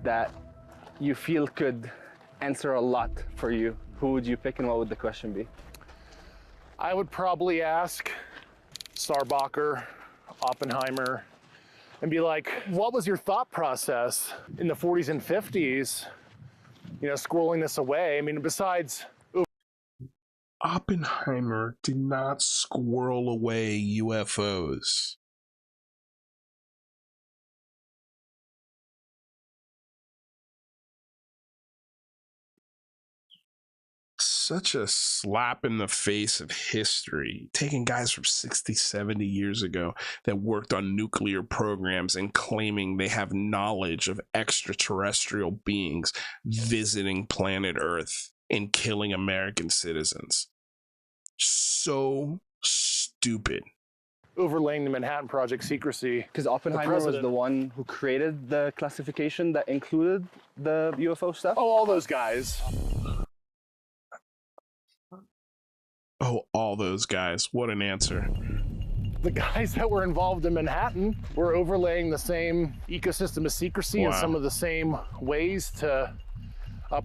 that you feel could answer a lot for you, who would you pick and what would the question be? I would probably ask Sarbacher, Oppenheimer, and be like, what was your thought process in the 40s and 50s, squirreling this away? I mean, besides... Oppenheimer did not squirrel away UFOs. Such a slap in the face of history, taking guys from 60, 70 years ago that worked on nuclear programs and claiming they have knowledge of extraterrestrial beings visiting planet Earth and killing American citizens. So stupid. Overlaying the Manhattan Project secrecy. Because Oppenheimer was the one who created the classification that included the UFO stuff? Oh, all those guys. Oh, all those guys. What an answer. The guys that were involved in Manhattan were overlaying the same ecosystem of secrecy and some of the same ways to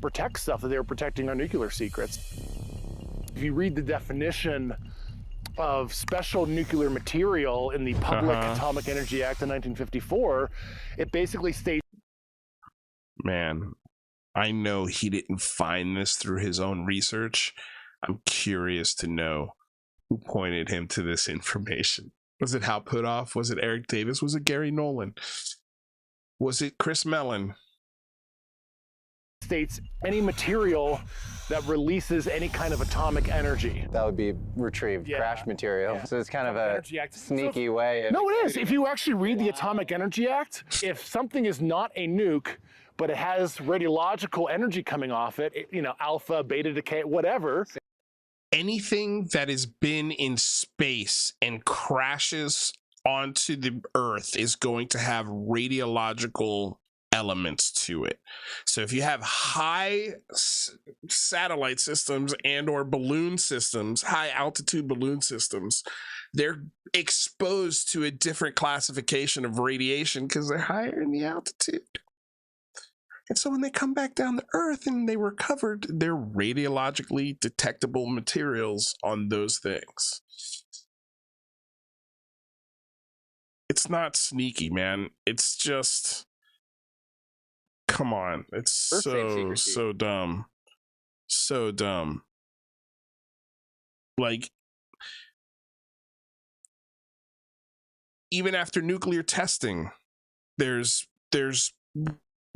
protect stuff that they were protecting our nuclear secrets. If you read the definition of special nuclear material in the Public Atomic Energy Act of 1954, it basically states... Man, I know he didn't find this through his own research. I'm curious to know who pointed him to this information. Was it Hal Puthoff? Was it Eric Davis? Was it Gary Nolan? Was it Chris Mellon? States any material that releases any kind of atomic energy. That would be retrieved crash material. Yeah. So it's kind of a sneaky way. No, it is. If you actually read the Atomic Energy Act, if something is not a nuke, but it has radiological energy coming off it, alpha, beta decay, whatever. Anything that has been in space and crashes onto the Earth is going to have radiological elements to it. So if you have high satellite systems and or balloon systems, high altitude balloon systems, they're exposed to a different classification of radiation because they're higher in the altitude. And so when they come back down to Earth and they recovered, they're radiologically detectable materials on those things. It's not sneaky, man. It's just, come on. It's so dumb. So dumb. Like, even after nuclear testing, there's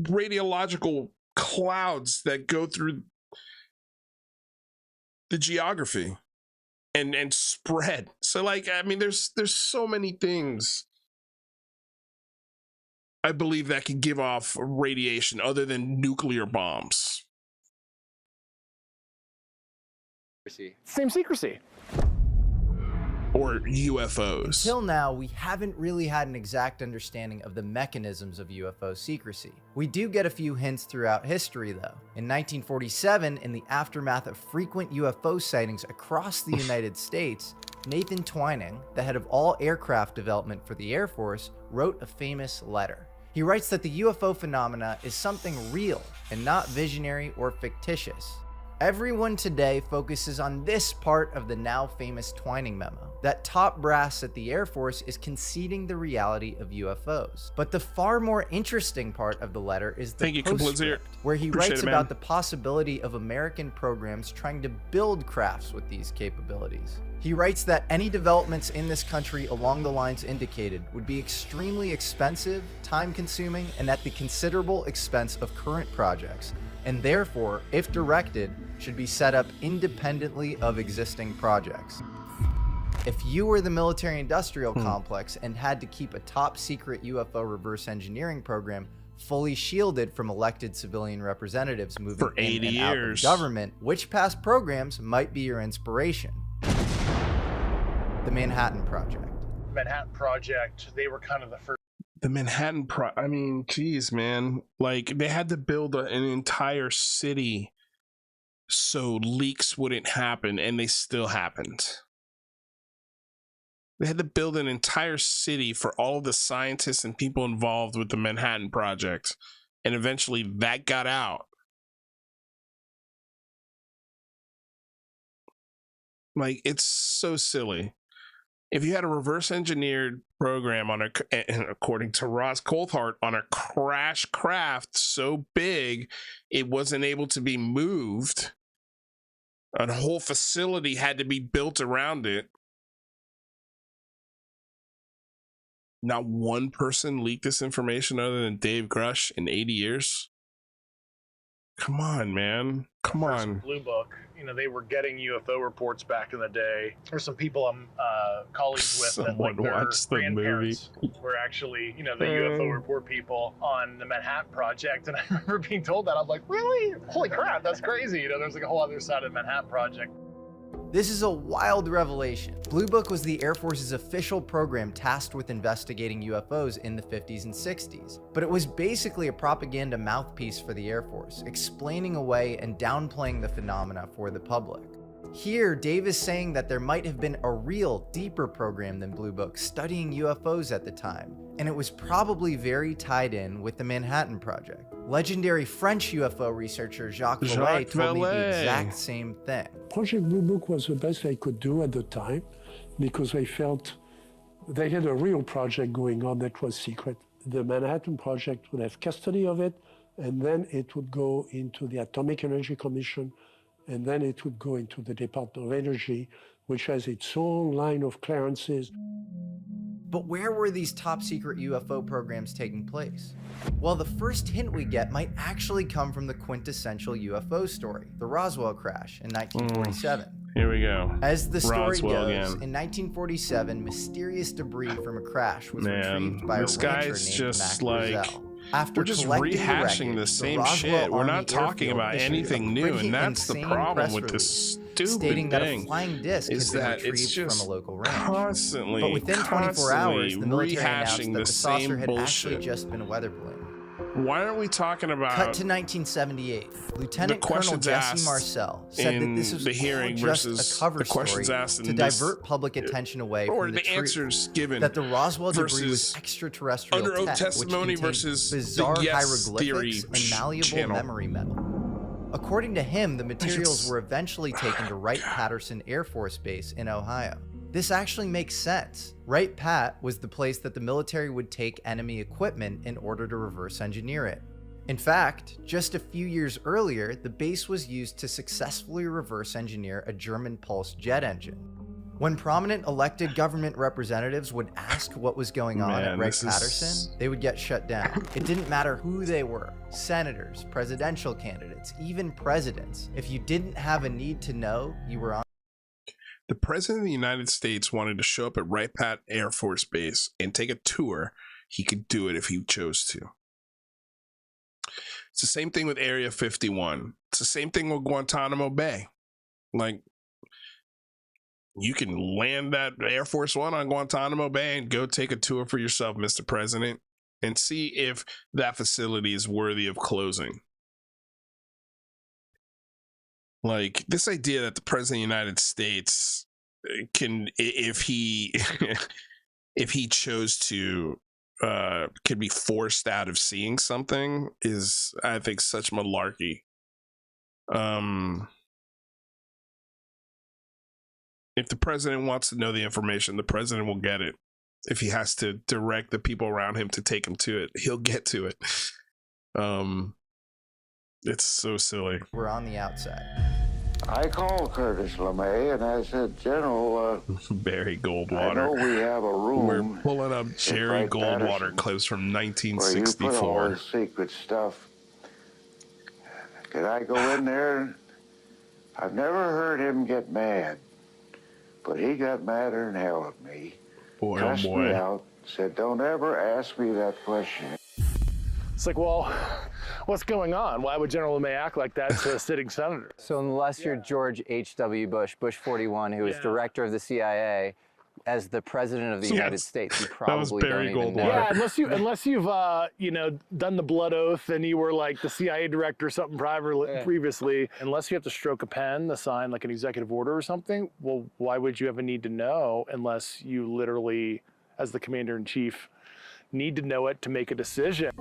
radiological clouds that go through the geography and spread. So like, I mean, there's so many things I believe that can give off radiation other than nuclear bombs. Same secrecy. Or UFOs. Until now, we haven't really had an exact understanding of the mechanisms of UFO secrecy. We do get a few hints throughout history, though. In 1947, in the aftermath of frequent UFO sightings across the United States, Nathan Twining, the head of all aircraft development for the Air Force, wrote a famous letter. He writes that the UFO phenomena is something real and not visionary or fictitious. Everyone today focuses on this part of the now famous Twining memo, that top brass at the Air Force is conceding the reality of UFOs. But the far more interesting part of the letter is the postscript, where he writes about the possibility of American programs trying to build crafts with these capabilities. He writes that any developments in this country along the lines indicated would be extremely expensive, time-consuming, and at the considerable expense of current projects, and therefore, if directed, should be set up independently of existing projects. If you were the military-industrial complex and had to keep a top-secret UFO reverse engineering program fully shielded from elected civilian representatives moving for 80 in and out of government, which past programs might be your inspiration? The Manhattan Project. Manhattan Project, they were kind of the first. The Manhattan I mean, geez, man. Like, they had to build an entire city so leaks wouldn't happen, and they still happened. They had to build an entire city for all of the scientists and people involved with the Manhattan Project, and eventually that got out. Like, it's so silly. If you had a reverse engineered program on according to Ross Coulthart, on a crash craft so big it wasn't able to be moved, a whole facility had to be built around it. Not one person leaked this information other than Dave Grusch in 80 years. Come on, man. Come on. Blue Book, you know, they were getting UFO reports back in the day. There's some people I'm colleagues with that, like, their grandparents were actually, you know, the UFO report people on the Manhattan Project. And I remember being told that. I was like, really? Holy crap, that's crazy. You know, there's like a whole other side of the Manhattan Project. This is a wild revelation. Blue Book was the Air Force's official program tasked with investigating UFOs in the 50s and 60s, but it was basically a propaganda mouthpiece for the Air Force, explaining away and downplaying the phenomena for the public. Here, Dave is saying that there might have been a real, deeper program than Blue Book studying UFOs at the time, and it was probably very tied in with the Manhattan Project. Legendary French UFO researcher Jacques Vallée told me the exact same thing. Project Blue Book was the best they could do at the time because they felt they had a real project going on that was secret. The Manhattan Project would have custody of it, and then it would go into the Atomic Energy Commission, and then it would go into the Department of Energy, which has its own line of clearances. But where were these top secret UFO programs taking place? Well, the first hint we get might actually come from the quintessential UFO story, the Roswell crash in 1947. Here we go. As the story Roswell goes, again. In 1947, mysterious debris from a crash was retrieved by a rancher named Mac Roselle. After we're just collecting rehashing the same shit. We're not talking about anything new, and that's the problem with this stupid stating that a thing. Flying disc Is had been that retrieved it's just from a local ranch. constantly, But within 24 hours, the military announced rehashing that the the saucer same had bullshit. actually just been a weather balloon. Why aren't we talking about Cut to 1978. Lieutenant Colonel Jesse Michels said that this was the hearing all just versus a cover the questions story asked in to this, divert public attention away or from the truth answers given that the Roswell debris versus was extraterrestrial under oath tech, testimony which contained versus bizarre the Yes hieroglyphics Theory and malleable channel. memory metal. According to him, the materials were eventually taken to Wright-Patterson Air Force Base in Ohio. This actually makes sense. Wright-Pat was the place that the military would take enemy equipment in order to reverse engineer it. In fact, just a few years earlier, the base was used to successfully reverse engineer a German pulse jet engine. When prominent elected government representatives would ask what was going on at Wright-Patterson, they would get shut down. It didn't matter who they were, senators, presidential candidates, even presidents. If you didn't have a need to know, you were on. The President of the United States wanted to show up at Wright-Pat Air Force Base and take a tour. He could do it if he chose to. It's the same thing with Area 51. It's the same thing with Guantanamo Bay. Like, you can land that Air Force One on Guantanamo Bay and go take a tour for yourself, Mr. President, and see if that facility is worthy of closing. Like, this idea that the President of the United States can, if he if he chose to, could be forced out of seeing something is, I think, such malarkey. If the president wants to know the information, the president will get it. If he has to direct the people around him to take him to it, he'll get to it. It's so silly. We're on the outside. I called Curtis LeMay and I said, General, Barry Goldwater. I know we have a room. We're pulling up Jerry Goldwater clips from 1964. Where you put all this secret stuff. Could I go in there? I've never heard him get mad, but he got madder than hell at me. Boy, Cussed oh boy. me out, said, don't ever ask me that question. It's like, well, what's going on? Why would General LeMay act like that to a sitting senator? So unless you're George H.W. Bush, Bush 41, who was director of the CIA, as the president of the United States, you probably don't even know. Yeah, unless you've done the blood oath and you were like the CIA director or something previously, unless you have to stroke a pen to sign like an executive order or something, well, why would you have a need to know unless you literally, as the commander-in-chief, need to know it to make a decision?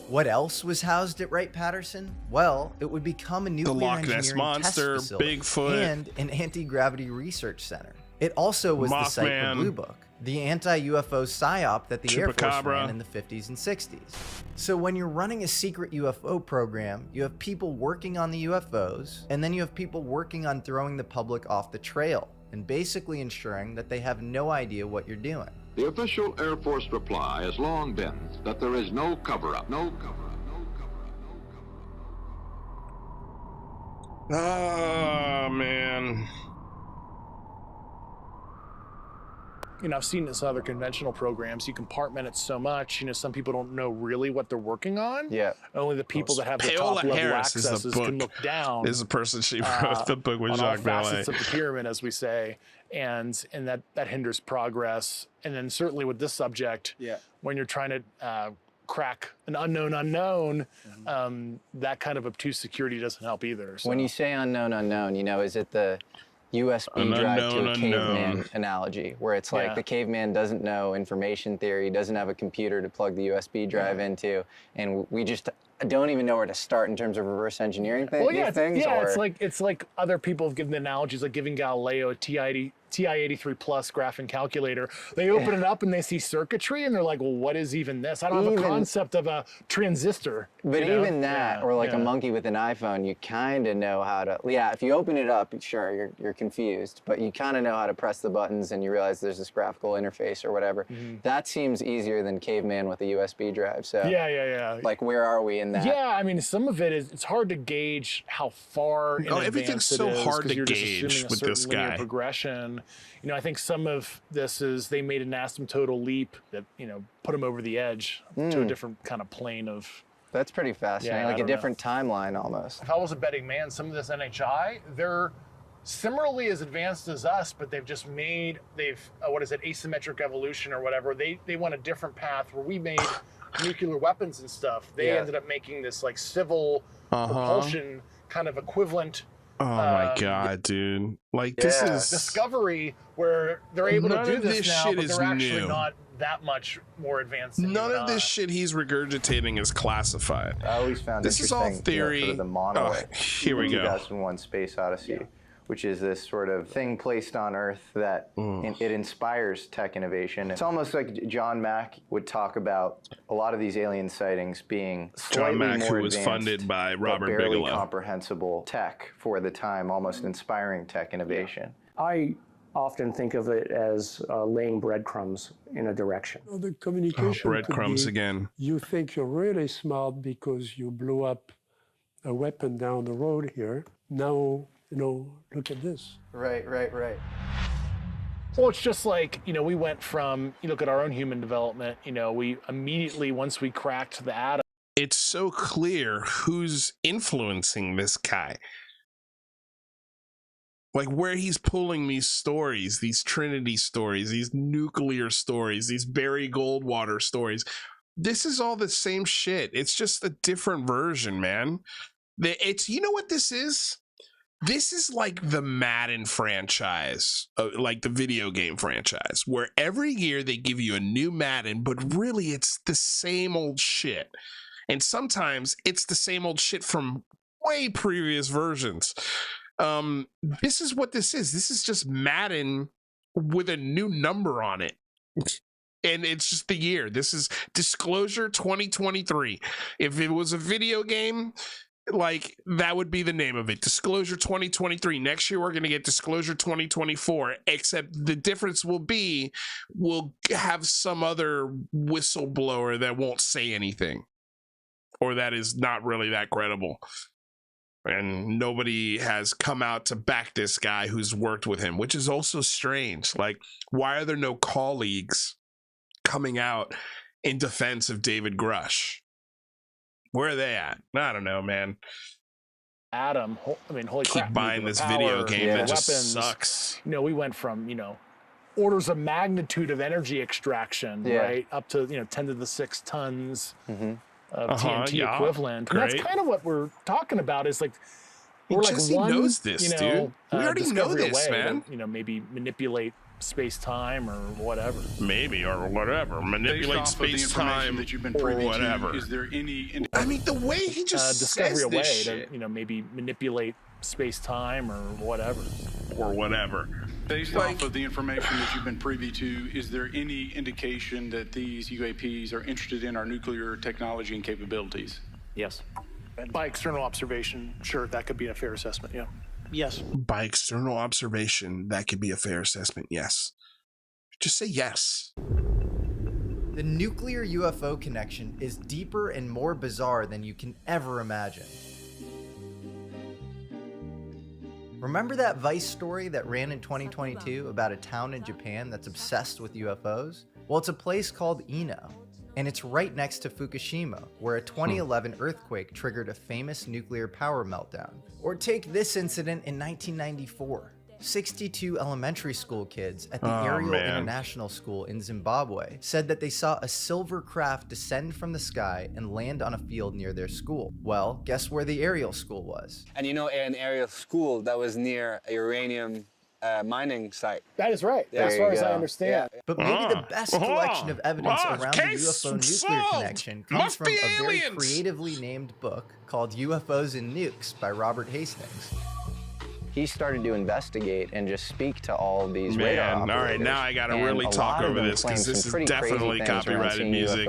What else was housed at Wright-Patterson? Well, it would become a nuclear engineering Monster, test facility Bigfoot, and an anti-gravity research center. It also was the site for Blue Book, the anti-UFO psyop that the Air Force ran in the 50s and 60s. So when you're running a secret UFO program, you have people working on the UFOs, and then you have people working on throwing the public off the trail, and basically ensuring that they have no idea what you're doing. The official Air Force reply has long been that there is no cover-up, no cover-up, no cover-up, no cover-up. Oh, man. I've seen this in other conventional programs. You compartment it so much. Some people don't know really what they're working on. Yeah. Only the people that have the top level accesses can look down. Is the person she wrote the book with on Jacques all facets of the pyramid, as we say, and that hinders progress. And then certainly with this subject, when you're trying to crack an unknown, that kind of obtuse security doesn't help either. So. When you say unknown, is it the USB drive to a caveman analogy, where it's like the caveman doesn't know information theory, doesn't have a computer to plug the USB drive into, and we just don't even know where to start in terms of reverse engineering things. It's like other people have given the analogies, like giving Galileo a TI-83 plus graphing calculator. They open it up and they see circuitry and they're like, well, what is even this? I don't have a concept of a transistor. But even that, or like a monkey with an iPhone, you kind of know how to, if you open it up, sure, you're confused, but you kind of know how to press the buttons and you realize there's this graphical interface or whatever. That seems easier than caveman with a USB drive. So like, where are we in that? Yeah, I mean, some of it is, it's hard to gauge how far in everything's advance so hard to you're gauge just with this guy. Progression. I think some of this is they made an asymptotal leap that, put them over the edge to a different kind of plane of. That's pretty fascinating, like a different timeline almost. If I was a betting man, some of this NHI, they're similarly as advanced as us, but they've asymmetric evolution or whatever. They went a different path where we made nuclear weapons and stuff. They ended up making this like civil propulsion kind of equivalent. Oh my God, dude. Like this is discovery where they're able to do this now, shit but is they're actually new. not that much more advanced than None of this shit he's regurgitating is classified. I always found this is all theory. Sort of the monolith. Here we go. 2001 Space Odyssey, which is this sort of thing placed on Earth that it inspires tech innovation. It's almost like John Mack would talk about a lot of these alien sightings being slightly John Mack, more who was funded by Robert barely Bigelow. comprehensible tech for the time, almost inspiring tech innovation. I often think of it as laying breadcrumbs in a direction. The communication breadcrumbs could be, again. You think you're really smart because you blew up a weapon down the road here. Now, look at this. Right. Well, it's just like, we went from, you look at our own human development, we immediately, once we cracked the atom. It's so clear who's influencing this guy. Like where he's pulling these stories, these Trinity stories, these nuclear stories, these Barry Goldwater stories. This is all the same shit. It's just a different version, man. You know what this is? This is like the Madden franchise, like the video game franchise, where every year they give you a new Madden, but really it's the same old shit. And sometimes it's the same old shit from way previous versions. This is what this is. This is just Madden with a new number on it. And it's just the year. This is Disclosure 2023. If it was a video game, like, that would be the name of it. Disclosure 2023. Next year, we're going to get Disclosure 2024, except the difference will be we'll have some other whistleblower that won't say anything, or that is not really that credible. And nobody has come out to back this guy who's worked with him, which is also strange. Like, why are there no colleagues coming out in defense of David Grusch? Where are they at? I don't know, man. Adam, I mean, holy crap. Keep buying this video game that just sucks. You know, we went from, you know, orders of magnitude of energy extraction, right, up to, you know, 10 to the 6 tons of TNT equivalent. And that's kind of what we're talking about, is like, we're like Jesse one, knows this, you know, dude. We already know this, man. To, you know, maybe manipulate space-time or whatever. Maybe, or whatever. Manipulate space-time that you've been or privy whatever. To, is there any... I mean, the way he just discovery says a way this shit. to, you know, maybe manipulate space-time or whatever. Or whatever. Based off of the information that you've been privy to, is there any indication that these UAPs are interested in our nuclear technology and capabilities? Yes. By external observation, sure, that could be a fair assessment, yeah. Yes. By external observation, that could be a fair assessment, yes. Just say yes. The nuclear UFO connection is deeper and more bizarre than you can ever imagine. Remember that Vice story that ran in 2022 about a town in Japan that's obsessed with UFOs? Well, it's a place called Ino, and it's right next to Fukushima, where a 2011 earthquake triggered a famous nuclear power meltdown. Or take this incident in 1994. 62 elementary school kids at the Ariel International School in Zimbabwe said that they saw a silver craft descend from the sky and land on a field near their school. Well, guess where the Ariel school was? And you know, an Ariel school that was near a uranium mining site. That is right, as far as I understand. Yeah. But maybe the best collection of evidence around the UFO nuclear connection comes from a very creatively named book called UFOs and Nukes by Robert Hastings. He started to investigate and just speak to all of these radar operators. All right, now I got to really talk over this, because this is definitely copyrighted music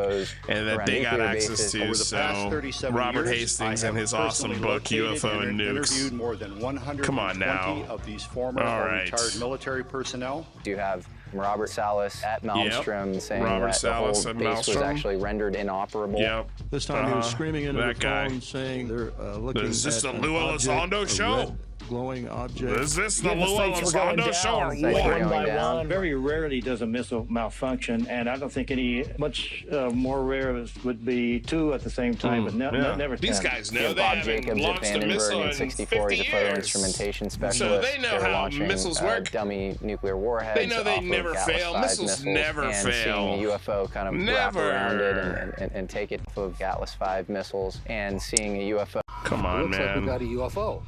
and that they got access to. So Robert Hastings and his awesome book UFO and Nukes. More than 120 Come on now. of these former or retired military personnel. Do you have Robert Salas at Malmstrom saying that the whole base was actually rendered inoperable? This time he was screaming into the phone saying they're looking Is this at the Lou Elizondo show? Glowing object. Is this the Lou Elizondo show or what? Very rarely does a missile malfunction, and I don't think any much more rare would be 2 at the same time, but never 10. These guys know they Bob haven't Jacobs launched at a missile Vandenberg in in 64. 50 He's a photo years. instrumentation specialist. So they know They're how launching, missiles work. Dummy nuclear warheads. They know they off never of fail. Gatlas Missiles 5 never and fail. Seeing a UFO kind of wrap around it and take it off of Gatlas 5 missiles, and seeing a UFO. Come on, looks man. like we got a UFO.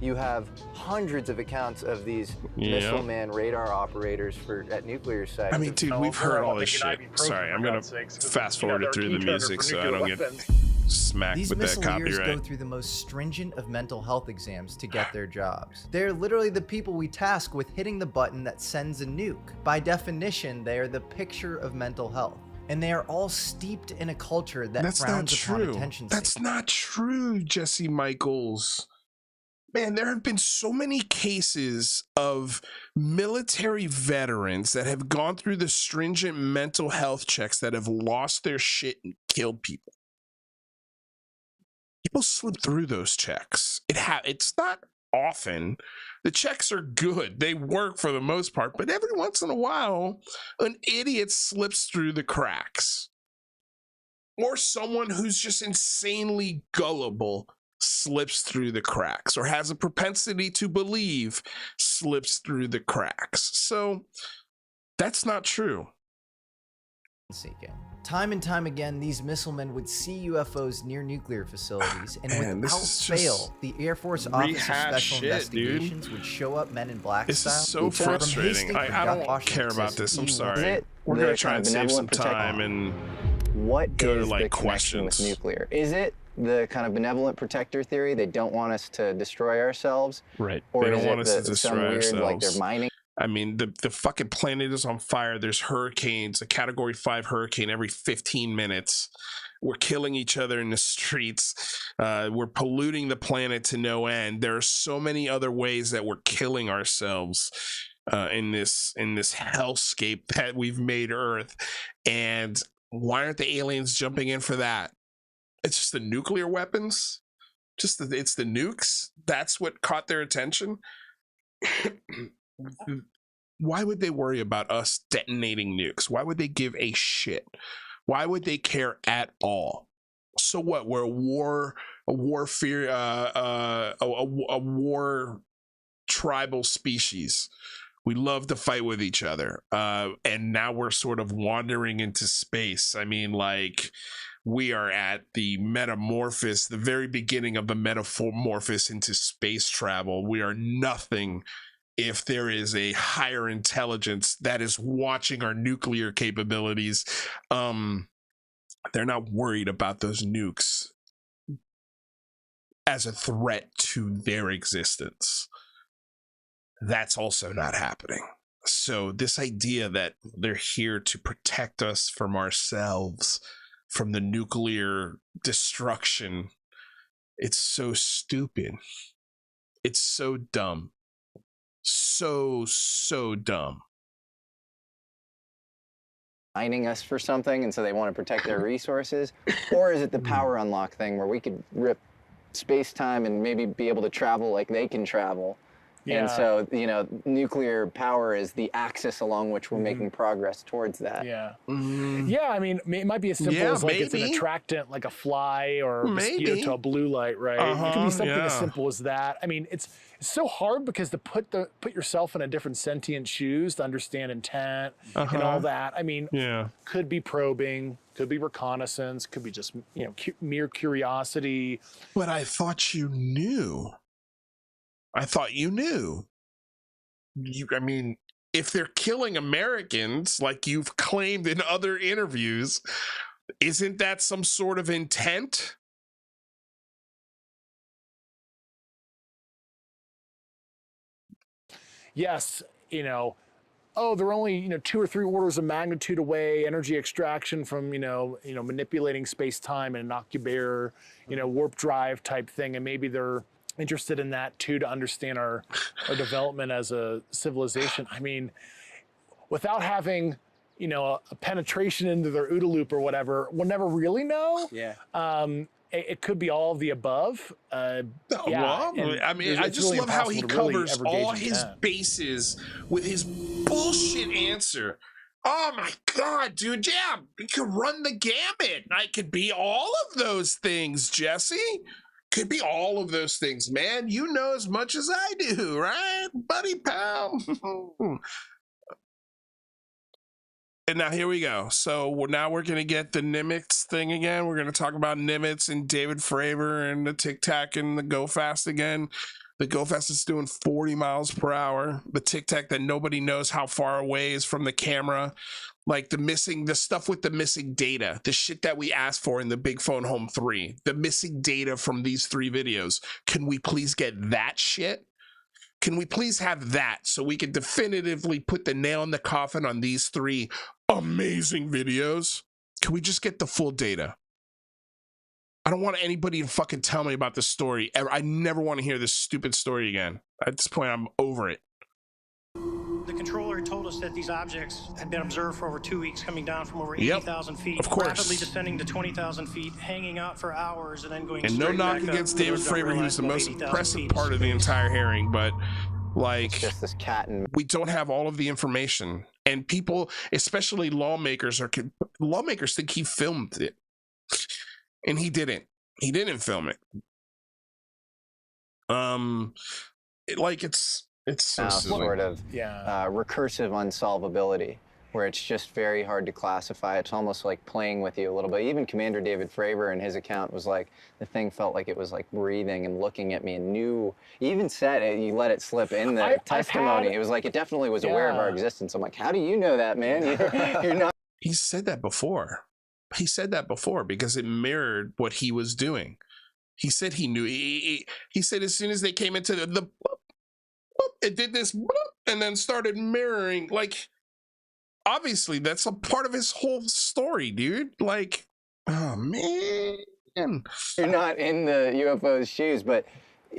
You have hundreds of accounts of these missile man radar operators at nuclear sites. I mean, dude, we've heard all this shit. Sorry, I'm going to fast forward it through the music so I don't get smacked These with that missileers copyright. go through the most stringent of mental health exams to get their jobs. They're literally the people we task with hitting the button that sends a nuke. By definition, they are the picture of mental health. And they are all steeped in a culture that frowns upon attention seeking. That's not true, Jesse Michels. Man, there have been so many cases of military veterans that have gone through the stringent mental health checks that have lost their shit and killed people. People slip through those checks. It's not often. The checks are good. They work for the most part, but every once in a while, an idiot slips through the cracks. Or someone who's just insanely gullible slips through the cracks, or has a propensity to believe slips through the cracks. So that's not true. Time and time again, these missile men would see UFOs near nuclear facilities, and without fail, the Air Force Office of Special Investigations would show up Men in Black This style. is so frustrating. I don't care about this. I'm sorry. We're going to try and save some time and what go to is like the connection questions. with nuclear? Is it the kind of benevolent protector theory? They don't want us to destroy ourselves? Right. Or they is don't want it us to destroy some weird, ourselves. like they're mining? I mean, the fucking planet is on fire. There's hurricanes, a Category 5 hurricane every 15 minutes. We're killing each other in the streets. We're polluting the planet to no end. There are so many other ways that we're killing ourselves in this hellscape that we've made Earth. And why aren't the aliens jumping in for that? It's just the nuclear weapons. It's the nukes. That's what caught their attention. Why would they worry about us detonating nukes? Why would they give a shit? Why would they care at all? So what? We're a war tribal species. We love to fight with each other. And now we're sort of wandering into space. I mean, like, we are at the very beginning of the metamorphosis into space travel. We are nothing if there is a higher intelligence that is watching our nuclear capabilities. They're not worried about those nukes as a threat to their existence. That's also not happening. So this idea that they're here to protect us from ourselves, from the nuclear destruction, it's so stupid. It's so dumb. So dumb. Mining us for something, and so they want to protect their resources? Or is it the power unlock thing where we could rip space-time and maybe be able to travel like they can travel? Yeah. And so, you know, nuclear power is the axis along which we're making progress towards that. Yeah. Yeah, I mean, it might be as simple as like it's an attractant, like a fly or a mosquito to a blue light, right? It could be something as simple as that. I mean, it's so hard because to put yourself in a different sentient shoes to understand intent and all that. I mean, could be probing, could be reconnaissance, could be just, you know, mere curiosity. But I thought you knew. I thought you knew. I mean, if they're killing Americans, like you've claimed in other interviews, isn't that some sort of intent? Yes, you know, oh, they're only, you know, 2 or 3 orders of magnitude away, energy extraction from, you know, manipulating space-time and an occubear, you know, warp drive type thing, and maybe they're interested in that too, to understand our development as a civilization. I mean, without having, you know, a penetration into their OODA loop or whatever, we'll never really know. Yeah. It could be all of the above. I mean, I just really love how he covers really all his bases with his bullshit answer. Oh my God, dude. Yeah, he could run the gamut. I could be all of those things, Jesse. Could be all of those things, man. You know as much as I do, right, buddy pal? And now here we go. So now we're going to get the Nimitz thing again. We're going to talk about Nimitz and David Fravor and the Tic Tac and the Go Fast again. The Go Fast is doing 40 miles per hour. The Tic Tac that nobody knows how far away is from the camera. Like the stuff with the missing data, the shit that we asked for in the Big Phone Home 3, the missing data from these 3 videos. Can we please get that shit? Can we please have that so we can definitively put the nail in the coffin on these 3 amazing videos? Can we just get the full data? I don't want anybody to fucking tell me about this story ever. I never want to hear this stupid story again. At this point, I'm over it. The controller told us that these objects had been observed for over 2 weeks, coming down from over 80,000 feet, of course, rapidly descending to 20,000 feet, hanging out for hours, and then going and straight no knock back against up. David Fravor, who's the most impressive part of the entire hearing, but like, it's just this cat and we don't have all of the information, and people, especially lawmakers, think he filmed it, and he didn't. He didn't film it. It's so sort of recursive unsolvability, where it's just very hard to classify. It's almost like playing with you a little bit. Even Commander David Fravor in his account was like, the thing felt like it was like breathing and looking at me and knew. He even said it, you let it slip in the testimony. It was like, it definitely was aware of our existence. I'm like, how do you know that, man? You're not. He said that before. He said that before because it mirrored what he was doing. He said he knew. He said as soon as they came into the boop, boop, it did this boop, and then started mirroring. Like, obviously, that's a part of his whole story, dude. Like, oh man. You're not in the UFO's shoes, but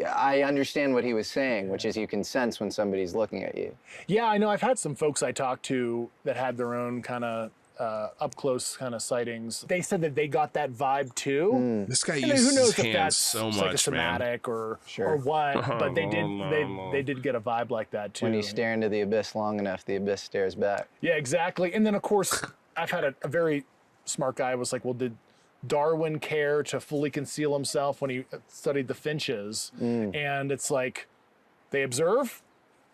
I understand what he was saying, which is you can sense when somebody's looking at you. Yeah, I know. I've had some folks I talked to that had their own kind of up close kind of sightings. They said that they got that vibe too. This guy And uses who knows his if hands that's so much, psychosomatic or what, but they did get a vibe like that too. When you stare into the abyss long enough, the abyss stares back. Yeah, exactly. And then of course, I've had a very smart guy was like, well, did Darwin care to fully conceal himself when he studied the finches? And it's like, they observe,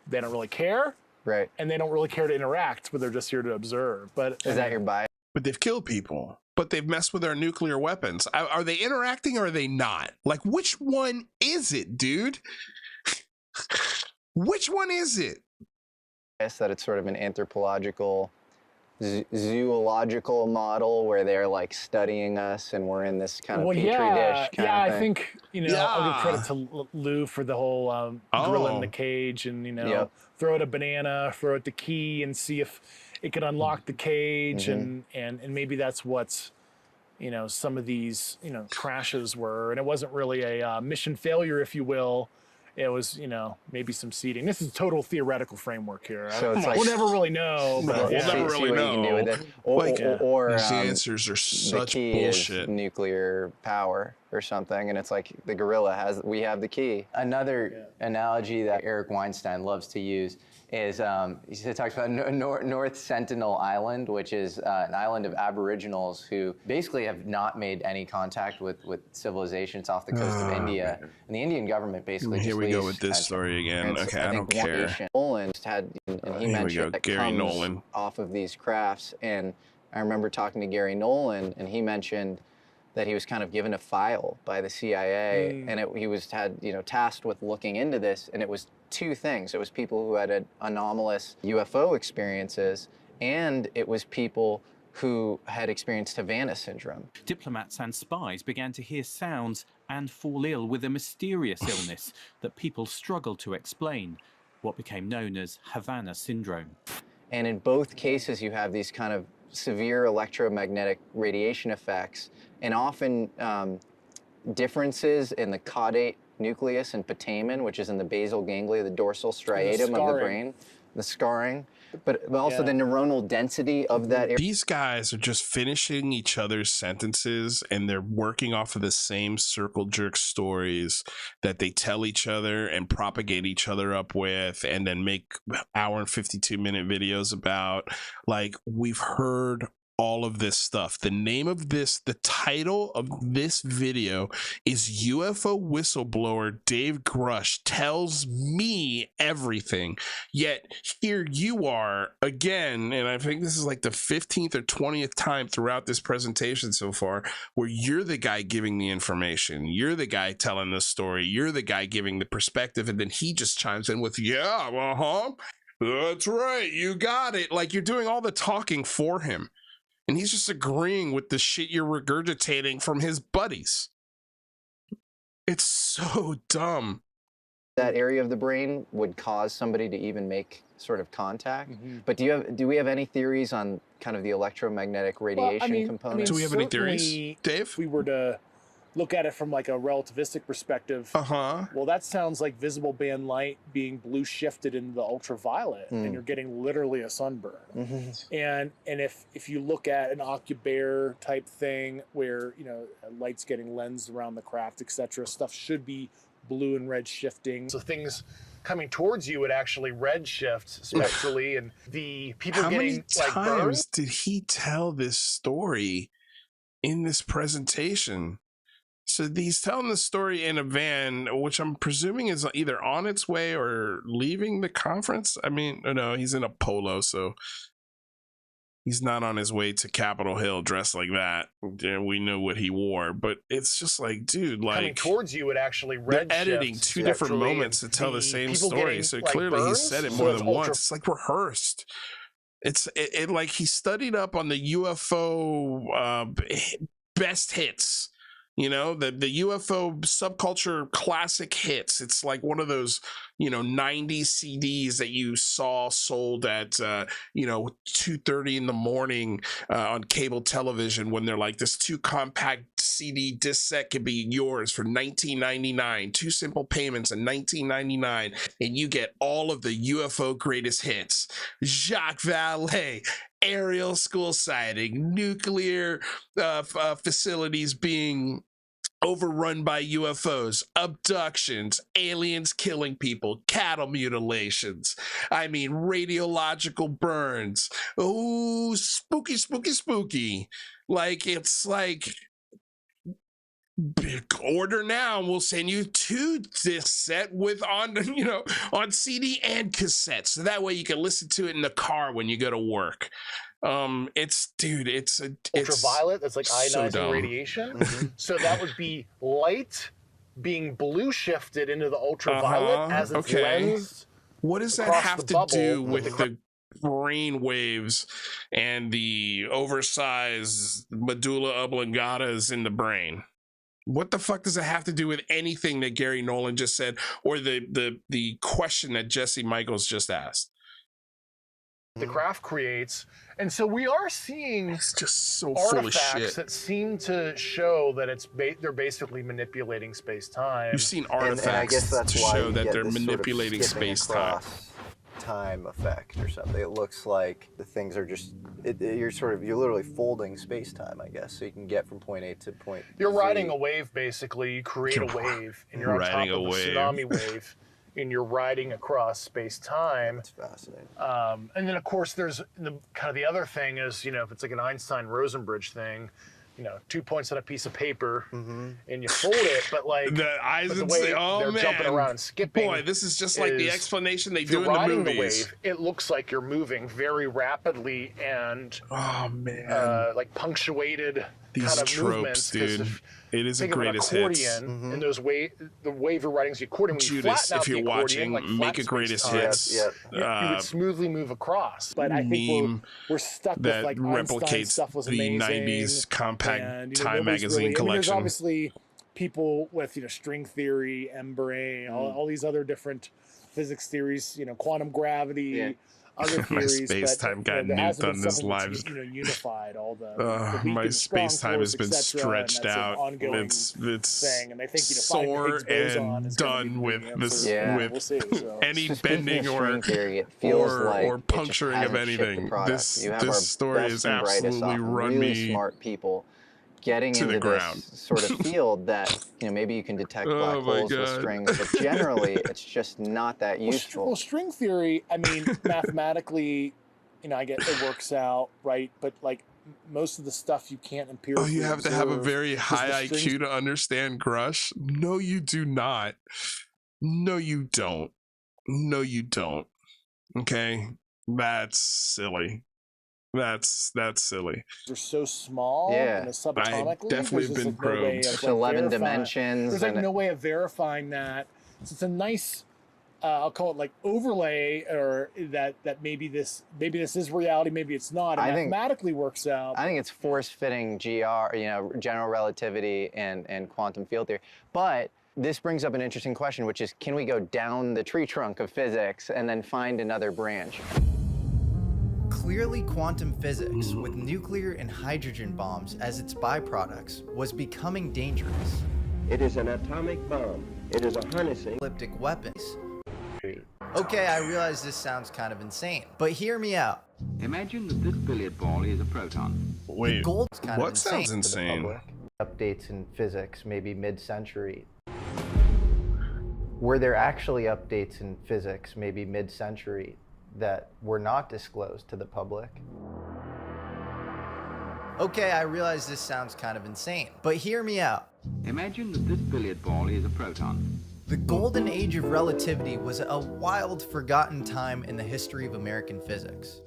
they don't really care. Right. And they don't really care to interact, but they're just here to observe. But is that your bias? But they've killed people. But they've messed with our nuclear weapons. Are they interacting or are they not? Like, which one is it, dude? Which one is it? I guess that it's sort of an anthropological, zoological model where they're like studying us and we're in this kind of petri dish kind of thing. I think, I'll give credit to Lou for the whole gorilla in the cage and, throw it a banana, throw it the key and see if it could unlock the cage and maybe that's what's, some of these, crashes were. And it wasn't really a mission failure, if you will. It was, maybe some seeding. This is a total theoretical framework here. So it's like, we'll never really know. We'll never really know. These answers are such the key bullshit. Is nuclear power or something, and it's like the gorilla we have the key. Another analogy that Eric Weinstein loves to use is he talks about North Sentinel Island, which is an island of Aboriginals who basically have not made any contact with civilization. It's off the coast of India, and the Indian government basically. Here we go with this story again. Okay, I don't care. Nolan had, and he mentioned that Gary comes Nolan off of these crafts, and I remember talking to Gary Nolan, and he mentioned that he was kind of given a file by the CIA, and he was tasked with looking into this, and it was two things. It was people who had anomalous UFO experiences, and it was people who had experienced Havana syndrome. Diplomats and spies began to hear sounds and fall ill with a mysterious illness that people struggled to explain, what became known as Havana syndrome. And in both cases, you have these kind of severe electromagnetic radiation effects, and often differences in the caudate nucleus and putamen, which is in the basal ganglia, the dorsal striatum of the brain, the scarring, but also the neuronal density of that area. These guys are just finishing each other's sentences, and they're working off of the same circle jerk stories that they tell each other and propagate each other up with, and then make hour and 52-minute videos about. Like, we've heard all of this stuff. The name of this, the title of this video is UFO Whistleblower Dave Grusch Tells Me Everything. Yet here you are again, and I think this is like the 15th or 20th time throughout this presentation so far, where you're the guy giving the information. You're the guy telling the story. You're the guy giving the perspective, and then he just chimes in with, that's right, you got it. Like, you're doing all the talking for him. And he's just agreeing with the shit you're regurgitating from his buddies. It's so dumb. That area of the brain would cause somebody to even make sort of contact. But do we have any theories on kind of the electromagnetic radiation component? Do we have any theories, Dave? If we were to look at it from like a relativistic perspective, well, that sounds like visible band light being blue shifted into the ultraviolet, and you're getting literally a sunburn. And if you look at an Ocubear type thing where light's getting lensed around the craft, etc., stuff should be blue and red shifting. So things coming towards you would actually red shift spectrally, and the people How getting many like times burned. did he tell this story in this presentation? So he's telling the story in a van, which I'm presuming is either on its way or leaving the conference. I mean, no, he's in a polo, so he's not on his way to Capitol Hill dressed like that. We know what he wore, but it's just like, dude, like, coming towards you would actually red they're editing shift two different spectrally, moments to tell the same people story. getting, So like, clearly he burns, said it so more it's than ultra- once. It's like rehearsed. It's like he studied up on the UFO best hits You know, the UFO subculture classic hits. It's like one of those, 90s CDs that you saw sold at, 2:30 in the morning on cable television, when they're like, this 2 compact CD disc set could be yours for $19.99, 2 simple payments in $19.99, and you get all of the UFO greatest hits. Jacques Vallée, aerial school sighting, nuclear facilities being overrun by UFOs, abductions, aliens killing people, cattle mutilations, radiological burns. Oh, spooky, spooky, spooky. Like, it's like, order now and we'll send you 2 disc set with on CD and cassette, so that way you can listen to it in the car when you go to work. It's ultraviolet. That's like ionizing so radiation. So that would be light being blue shifted into the ultraviolet as it's lensed. What does that have to do with the brain waves and the oversized medulla oblongatas in the brain? What the fuck does it have to do with anything that Gary Nolan just said, or the question that Jesse Michels just asked? The craft creates, and so we are seeing it's just so full of shit that seem to show that they're basically manipulating space-time. You've seen artifacts and I guess that's to show that they're manipulating space-time. Time effect or something. It looks like the things are just you're literally folding space-time, I guess, so you can get from point A to point You're Z. riding a wave, basically. You create a wave, and you're on top of a tsunami wave, and you're riding across space-time. That's fascinating. And then, of course, there's the other thing is, if it's like an Einstein-Rosenbridge thing, 2 points on a piece of paper, and you fold it, but like the eyes but the and way say, they're jumping around and skipping. Boy, this is just like the explanation they do in the riding movies. The wave, it looks like you're moving very rapidly and like punctuated these kind of tropes, movements. Dude. It is the greatest hits. And those the wave you're riding is the accordion. When Judas, you if you're watching, like make a greatest hits. You would smoothly move across. But I think we're stuck with like Einstein stuff was amazing. The 90s compact Time magazine really, collection. There's obviously people with string theory, membrane, all these other different physics theories. Quantum gravity. Other theories, my space-time got nuked on this live. Unified all the my space-time has been stretched out. It's thing, and I think sore and done with this with any bending or puncturing of anything. This story is absolutely run me smart people getting to into the ground. This sort of field that maybe you can detect black holes with strings, but generally it's just not that useful. Well, string theory, mathematically, I get it works out, right? But like most of the stuff you can't empirically. You have to have a very high IQ to understand Grusch. No, you do not. No, you don't. No, you don't. Okay, that's silly. That's silly. They're so small. And subatomically. I definitely been probed. It's 11 dimensions. There's like no way of verifying that. So it's a nice, I'll call it like overlay, or that maybe this is reality, maybe it's not. It mathematically works out. I think it's force fitting general relativity and quantum field theory. But this brings up an interesting question, which is, can we go down the tree trunk of physics and then find another branch? Clearly, quantum physics, with nuclear and hydrogen bombs as its byproducts, was becoming dangerous. It is an atomic bomb. It is a harnessing elliptic weapons. Okay, I realize this sounds kind of insane, but hear me out. Imagine that this billiard ball is a proton. Wait, gold's kind what of insane sounds insane? Updates in physics, maybe mid-century. Were there actually updates in physics, maybe mid-century, that were not disclosed to the public? Okay, I realize this sounds kind of insane, but hear me out. Imagine that this billiard ball is a proton. The golden age of relativity was a wild, forgotten time in the history of American physics.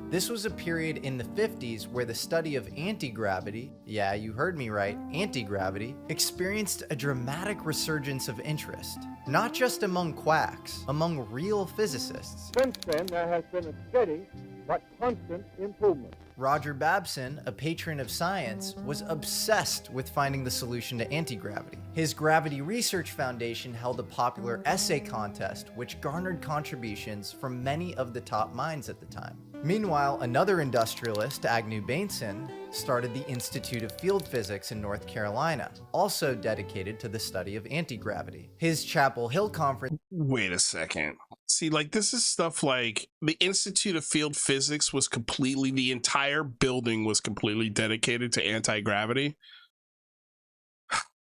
This was a period in the 50s where the study of anti-gravity, yeah, you heard me right, anti-gravity, experienced a dramatic resurgence of interest. Not just among quacks, among real physicists. Since then, there has been a steady but constant improvement. Roger Babson, a patron of science, was obsessed with finding the solution to anti-gravity. His Gravity Research Foundation held a popular essay contest which garnered contributions from many of the top minds at the time. Meanwhile, another industrialist, Agnew Bainson, started the Institute of Field Physics in North Carolina, also dedicated to the study of anti-gravity. His Chapel Hill conference... Wait a second. See, like, this is stuff like the Institute of Field Physics was completely, the entire building was completely dedicated to anti-gravity.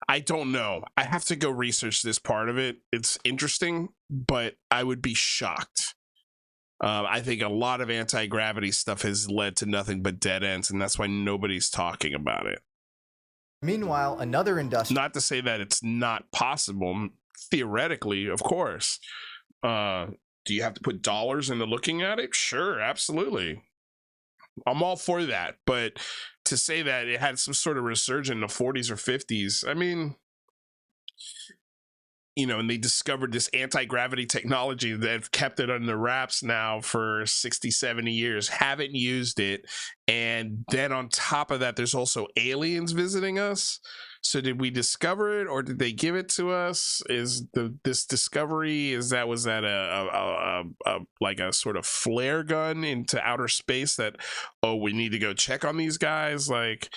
I don't know. I have to go research this part of it. It's interesting, but I would be shocked. I think a lot of anti-gravity stuff has led to nothing but dead ends, and that's why nobody's talking about it. Meanwhile, another Not to say that it's not possible. Theoretically, of course. Do you have to put dollars into looking at it? Sure, absolutely. I'm all for that. But to say that it had some sort of resurgence in the 40s or 50s, I mean, you know, and they discovered this anti-gravity technology that have kept it under wraps now for 60, 70 years, haven't used it. And then on top of that, there's also aliens visiting us. So did we discover it or did they give it to us? Is this discovery, was that like a sort of flare gun into outer space that, oh, we need to go check on these guys? Like,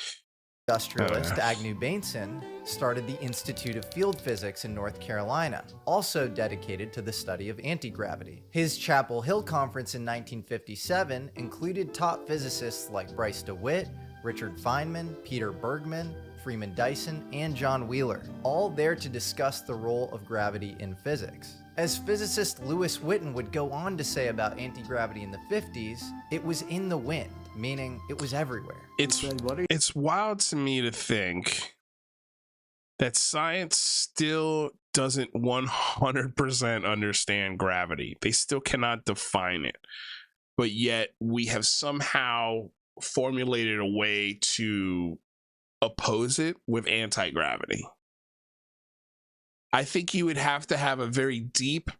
industrialist Agnew Bainson started the Institute of Field Physics in North Carolina, also dedicated to the study of anti-gravity. His Chapel Hill conference in 1957 included top physicists like Bryce DeWitt, Richard Feynman, Peter Bergman, Freeman Dyson, and John Wheeler, all there to discuss the role of gravity in physics. As physicist Lewis Witten would go on to say about anti-gravity in the 50s, it was in the wind, meaning it was everywhere. It's wild to me to think that science still doesn't 100% understand gravity. They still cannot define it. But yet we have somehow formulated a way to oppose it with anti-gravity. I think you would have to have a very deep,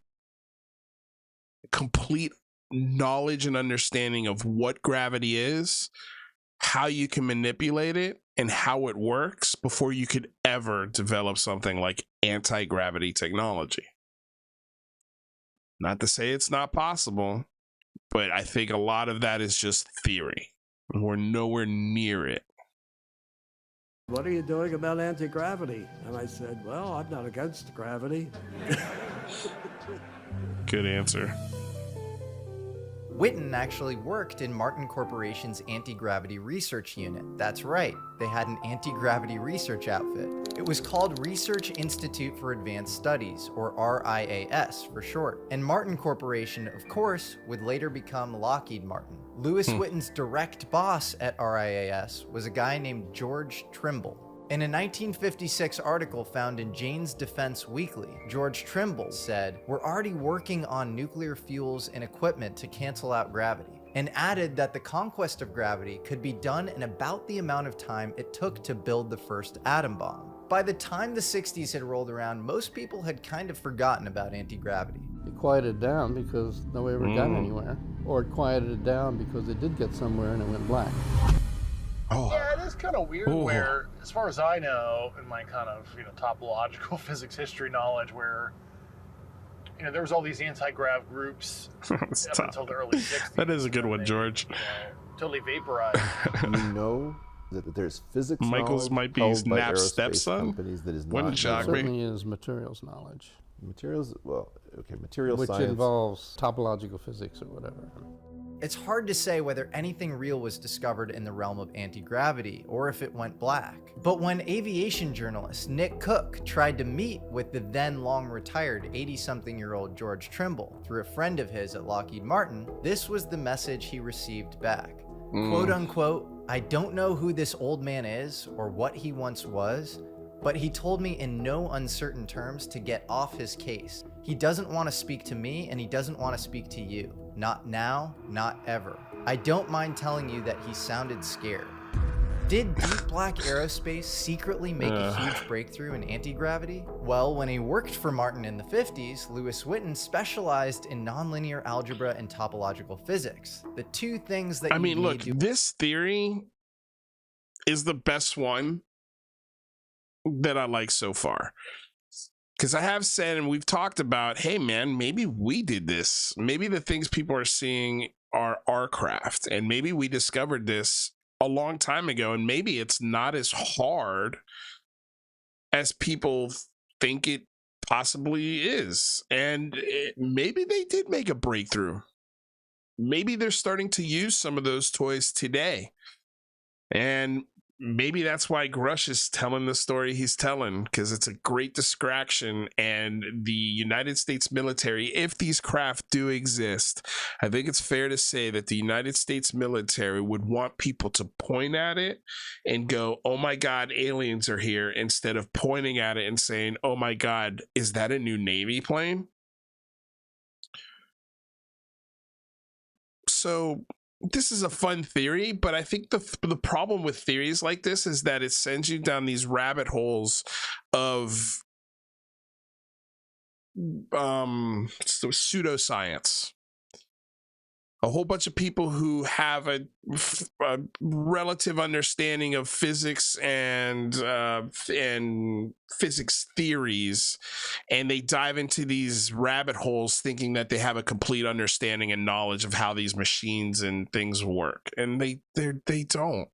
complete knowledge and understanding of what gravity is, how you can manipulate it, and how it works before you could ever develop something like anti-gravity technology. Not to say it's not possible, but I think a lot of that is just theory. We're nowhere near it. What are you doing about anti-gravity? And I said, well, I'm not against gravity. Good answer. Witten actually worked in Martin Corporation's anti-gravity research unit. That's right, they had an anti-gravity research outfit. It was called Research Institute for Advanced Studies, or RIAS for short. And Martin Corporation, of course, would later become Lockheed Martin. Lewis Witten's direct boss at RIAS was a guy named George Trimble. In a 1956 article found in Jane's Defense Weekly, George Trimble said, "We're already working on nuclear fuels and equipment to cancel out gravity," and added that the conquest of gravity could be done in about the amount of time it took to build the first atom bomb. By the time the 60s had rolled around, most people had kind of forgotten about anti-gravity. It quieted down because nobody ever got anywhere, or it quieted down because it did get somewhere and it went black. Yeah, it is kind of weird where, as far as I know, in my kind of, topological physics history knowledge, where, there was all these anti-grav groups up until the early 60s. That is a good one, George. Totally vaporized. You know that there's physics Michael's might be his nap stepson. That is Wouldn't shock me. Certainly is materials knowledge. Materials, well, okay, material which science. Involves topological physics or whatever. It's hard to say whether anything real was discovered in the realm of anti-gravity or if it went black. But when aviation journalist Nick Cook tried to meet with the then long-retired 80-something-year-old George Trimble through a friend of his at Lockheed Martin, this was the message he received back. Quote unquote, "I don't know who this old man is or what he once was, but he told me in no uncertain terms to get off his case. He doesn't want to speak to me and he doesn't want to speak to you. Not now, not ever. I don't mind telling you that he sounded scared." Did Deep Black Aerospace secretly make a huge breakthrough in anti-gravity? Well, when he worked for Martin in the 50s, Lewis Whitten specialized in nonlinear algebra and topological physics. The two things that look, this theory is the best one that I like so far. Because I have said, and we've talked about, hey man, maybe we did this. Maybe the things people are seeing are our craft, and maybe we discovered this a long time ago, and maybe it's not as hard as people think it possibly is. And maybe they did make a breakthrough. Maybe they're starting to use some of those toys today. And maybe that's why Grusch is telling the story he's telling, because it's a great distraction. And the United States military, if these craft do exist, I think it's fair to say that the United States military would want people to point at it and go, oh my God, aliens are here, instead of pointing at it and saying, oh my God, is that a new Navy plane? So this is a fun theory, but I think the problem with theories like this is that it sends you down these rabbit holes of pseudoscience. A whole bunch of people who have a relative understanding of physics and physics theories, and they dive into these rabbit holes thinking that they have a complete understanding and knowledge of how these machines and things work, and they don't,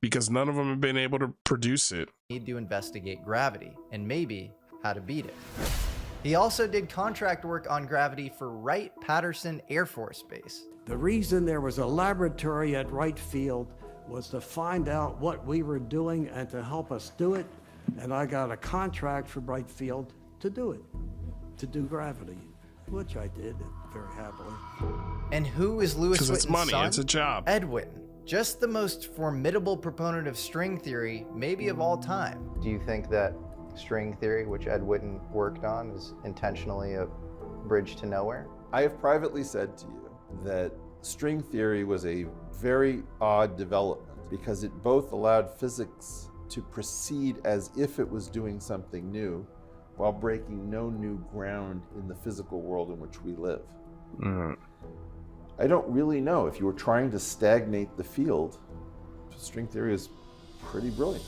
because none of them have been able to produce it. Need to investigate gravity and maybe how to beat it. He also did contract work on gravity for Wright-Patterson Air Force Base. The reason there was a laboratory at Wright Field was to find out what we were doing and to help us do it. And I got a contract from Wright Field to do it, to do gravity, which I did very happily. And who is Lewis Whitten's it's money, son? it's a job. Ed Whitten, just the most formidable proponent of string theory, maybe of all time. Do you think that string theory, which Ed Whitten worked on, is intentionally a bridge to nowhere? I have privately said to you that string theory was a very odd development because it both allowed physics to proceed as if it was doing something new while breaking no new ground in the physical world in which we live. I don't really know. If you were trying to stagnate the field, string theory is pretty brilliant.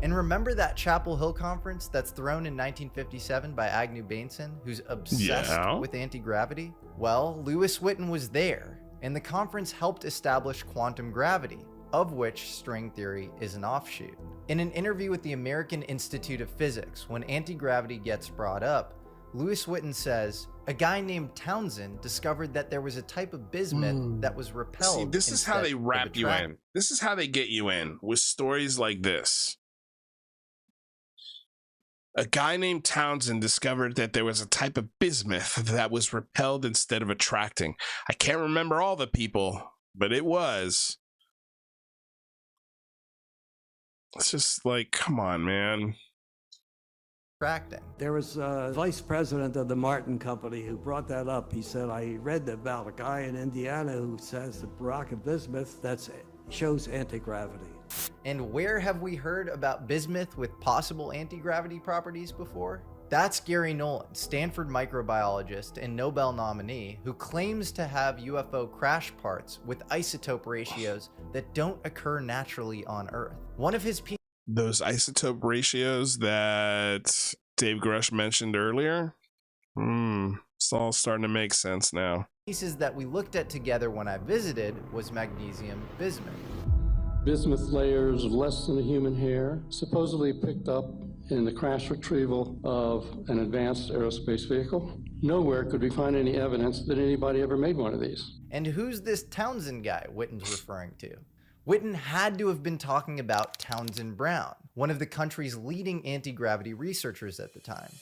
And remember that Chapel Hill conference that's thrown in 1957 by Agnew Bainson, who's obsessed with anti-gravity? Well, Lewis Whitten was there, and the conference helped establish quantum gravity, of which string theory is an offshoot. In an interview with the American Institute of Physics, when anti-gravity gets brought up, Lewis Whitten says, a guy named Townsend discovered that there was a type of bismuth that was repelled. See, this is how they wrap you in. This is how they get you in, with stories like this. A guy named Townsend discovered that there was a type of bismuth that was repelled instead of attracting. I can't remember all the people, but it was. It's just like, come on, man. There was a vice president of the Martin Company who brought that up. He said, I read about a guy in Indiana who says the rock of bismuth shows anti-gravity. And where have we heard about bismuth with possible anti-gravity properties before? That's Gary Nolan, Stanford microbiologist and Nobel nominee, who claims to have UFO crash parts with isotope ratios that don't occur naturally on Earth. One of his those isotope ratios that Dave Grusch mentioned earlier, it's all starting to make sense now. Pieces that we looked at together when I visited was magnesium bismuth. Bismuth layers less than a human hair, supposedly picked up in the crash retrieval of an advanced aerospace vehicle. Nowhere could we find any evidence that anybody ever made one of these. And who's this Townsend guy Whitten's referring to? Whitten had to have been talking about Townsend Brown, one of the country's leading anti-gravity researchers at the time.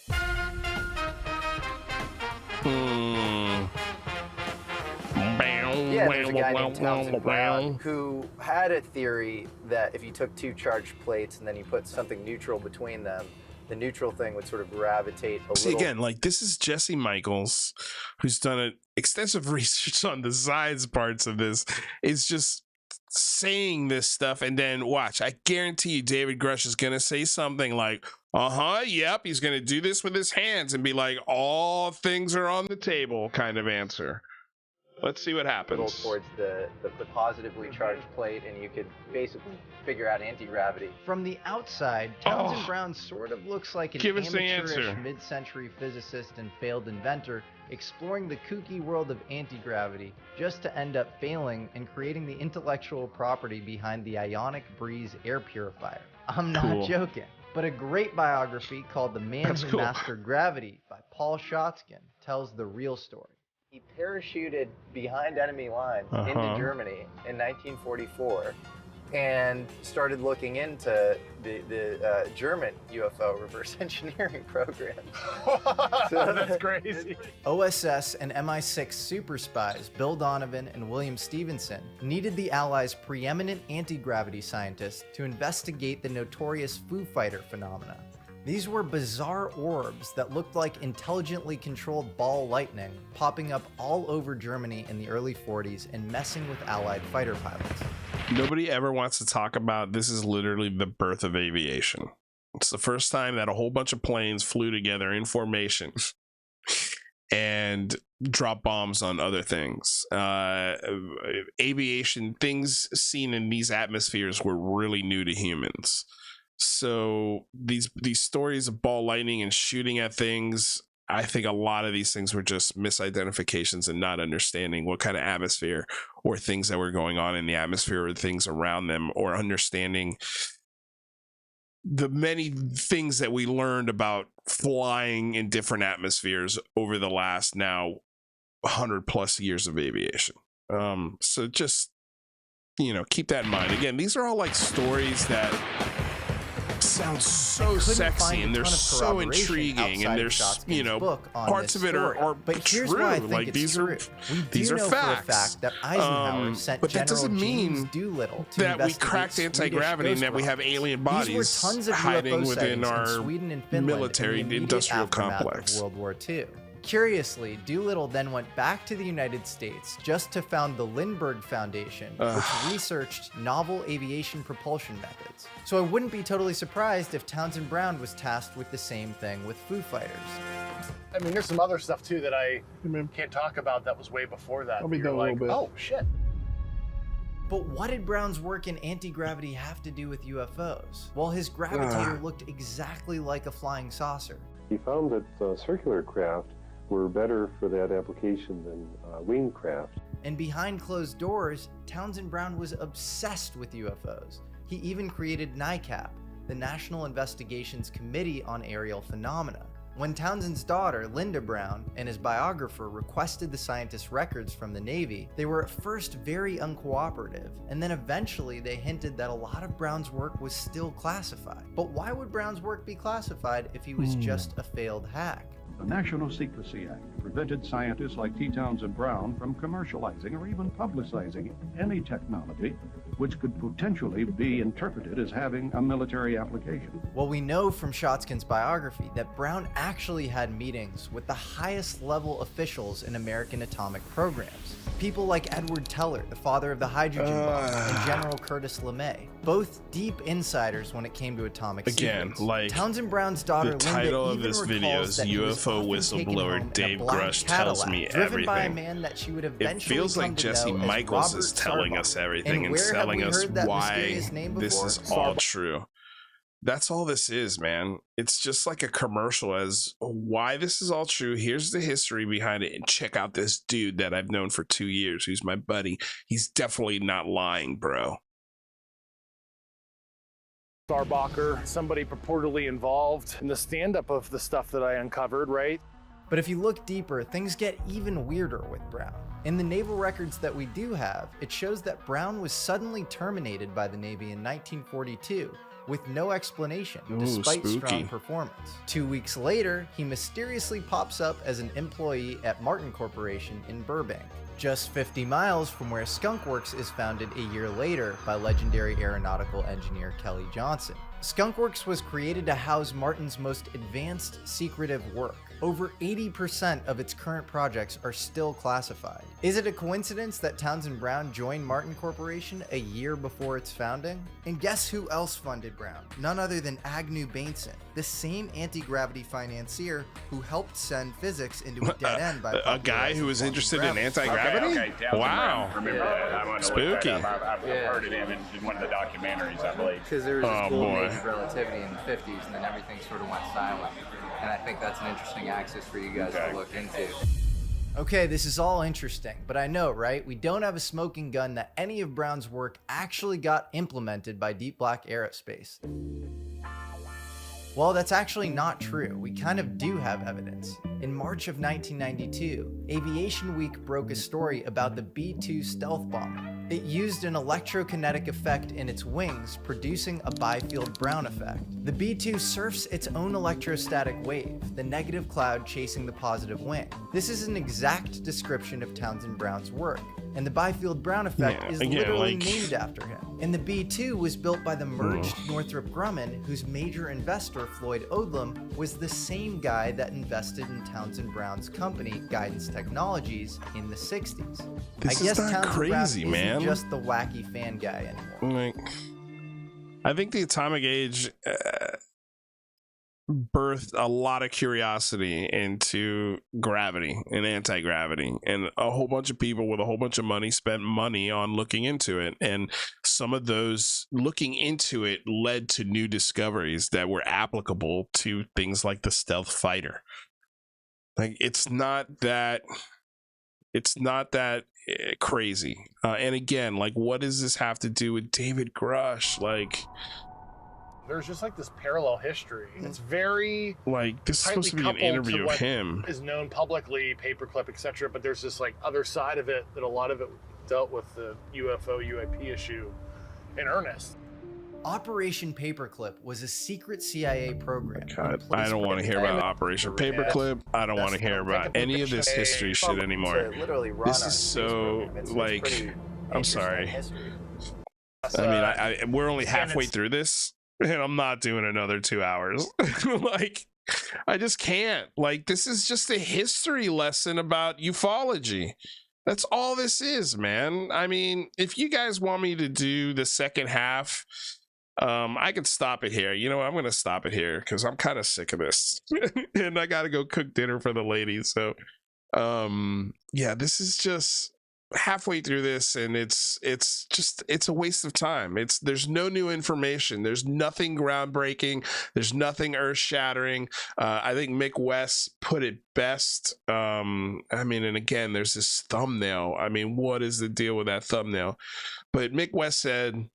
Yeah, there's a guy named Townsend Brown who had a theory that if you took two charged plates and then you put something neutral between them, the neutral thing would sort of gravitate a little. See, again, like, this is Jesse Michels, who's done extensive research on the science parts of this. It's just saying this stuff, and then watch, I guarantee you David Grusch is gonna say something like, yep, he's gonna do this with his hands and be like, all things are on the table kind of answer. Let's see what happens. Towards the positively charged plate, and you could basically figure out anti-gravity. From the outside, Townsend Brown sort of looks like an amateurish mid-century physicist and failed inventor exploring the kooky world of anti-gravity, just to end up failing and creating the intellectual property behind the Ionic Breeze air purifier. I'm not joking. But a great biography called The Man Who Mastered Gravity by Paul Schotzkin tells the real story. He parachuted behind enemy lines into Germany in 1944 and started looking into the German UFO reverse engineering program. That's crazy. OSS and MI6 super spies Bill Donovan and William Stevenson needed the Allies' preeminent anti-gravity scientists to investigate the notorious Foo Fighter phenomena. These were bizarre orbs that looked like intelligently controlled ball lightning popping up all over Germany in the early 40s and messing with Allied fighter pilots. Nobody ever wants to talk about this. Is literally the birth of aviation. It's the first time that a whole bunch of planes flew together in formation and dropped bombs on other things. Aviation, things seen in these atmospheres were really new to humans. So these stories of ball lightning and shooting at things, I think a lot of these things were just misidentifications and not understanding what kind of atmosphere or things that were going on in the atmosphere or things around them, or understanding the many things that we learned about flying in different atmospheres over the last now 100+ years of aviation. So just, keep that in mind. Again, these are all like stories that sounds so sexy and they're so intriguing, and there's parts of it are true. Like these are facts. That Eisenhower sent but that doesn't mean Doolittle to that we cracked anti-gravity and that we have alien bodies hiding within our military industrial complex. World War II. Curiously, Doolittle then went back to the United States just to found the Lindbergh Foundation, which researched novel aviation propulsion methods. So I wouldn't be totally surprised if Townsend Brown was tasked with the same thing with Foo Fighters. I mean, there's some other stuff too that I can't talk about that was way before that. I'll be done a little bit. Oh, shit. But what did Brown's work in anti-gravity have to do with UFOs? Well, his gravitator looked exactly like a flying saucer. He found that circular craft were better for that application than winged craft. And behind closed doors, Townsend Brown was obsessed with UFOs. He even created NICAP, the National Investigations Committee on Aerial Phenomena. When Townsend's daughter, Linda Brown, and his biographer requested the scientist's records from the Navy, they were at first very uncooperative, and then eventually they hinted that a lot of Brown's work was still classified. But why would Brown's work be classified if he was just a failed hack? The National Secrecy Act prevented scientists like T. Townsend Brown from commercializing or even publicizing any technology which could potentially be interpreted as having a military application. Well, we know from Schotzkin's biography that Brown actually had meetings with the highest level officials in American atomic programs. People like Edward Teller, the father of the hydrogen bomb, and General Curtis LeMay, both deep insiders when it came to atomic secrets. Like Townsend Brown's daughter the title Linda of this even video recalls is that he was UFO whistleblower Dave Grusch tells me driven by a everything. man that she would It eventually feels like come to Jesse know as Michels Robert is telling Sarbaugh. us everything and where have telling we us heard that why mysterious name this before? is all true. That's all this is, man. It's just like a commercial as why this is all true. Here's the history behind it, and check out this dude that I've known for 2 years who's my buddy. He's definitely not lying, bro. Sarbacher, somebody purportedly involved in the stand-up of the stuff that I uncovered, right? But if you look deeper, things get even weirder with Brown. In the naval records that we do have, it shows that Brown was suddenly terminated by the Navy in 1942 with no explanation, despite strong performance. 2 weeks later, he mysteriously pops up as an employee at Martin Corporation in Burbank, just 50 miles from where Skunk Works is founded a year later by legendary aeronautical engineer Kelly Johnson. Skunk Works was created to house Martin's most advanced secretive work, Over 80% of its current projects are still classified. Is it a coincidence that Townsend Brown joined Martin Corporation a year before its founding? And guess who else funded Brown? None other than Agnew Bainson, the same anti-gravity financier who helped send physics into a dead end by a guy who was interested in anti-gravity? Okay, Wow. Remember that. I want to look Spooky. that up. I've heard it in one of the documentaries, I believe. Because there was this golden age of relativity in the 50s, and then everything sort of went silent. And I think that's an interesting axis for you guys to look into. Okay, this is all interesting, but I know, right? We don't have a smoking gun that any of Brown's work actually got implemented by Deep Black Aerospace. Well, that's actually not true. We kind of do have evidence. In March of 1992, Aviation Week broke a story about the B-2 stealth bomber. It used an electrokinetic effect in its wings, producing a Byfield Brown effect. The B-2 surfs its own electrostatic wave, the negative cloud chasing the positive wing. This is an exact description of Townsend Brown's work, and the Byfield Brown effect is literally named after him. And the B-2 was built by the merged Northrop Grumman, whose major investor, Floyd Odlum, was the same guy that invested in Townsend Brown's company, Guidance Technologies, in the 60s. This I guess is not Townsend crazy, Brown man. isn't just the wacky fan guy anymore. Like, I think the atomic age birthed a lot of curiosity into gravity and anti-gravity, and a whole bunch of people with a whole bunch of money spent money on looking into it, and some of those looking into it led to new discoveries that were applicable to things like the stealth fighter. Like, it's not that crazy. And again, like, what does this have to do with David Grusch? Like, there's just like this parallel history. It's very like, this is supposed to be an interview of him. Is known publicly, paperclip, etc. But there's this like other side of it that a lot of it dealt with the UFO UAP issue in earnest. Operation Paperclip was a secret CIA program. God, I don't want to hear about Operation Paperclip. I don't want to hear about any of this history shit anymore. This is so, like, I'm sorry. I mean, we're only halfway through this, and I'm not doing another 2 hours. Like, I just can't. Like, this is just a history lesson about ufology. That's all this is, man. I mean, if you guys want me to do the second half, I could stop it here. You know, I'm gonna stop it here because I'm kind of sick of this, and I gotta go cook dinner for the ladies. So, yeah, this is just halfway through this, and it's a waste of time. There's no new information. There's nothing groundbreaking. There's nothing earth shattering. I think Mick West put it best. I mean, and again, there's this thumbnail. I mean, what is the deal with that thumbnail? But Mick West said,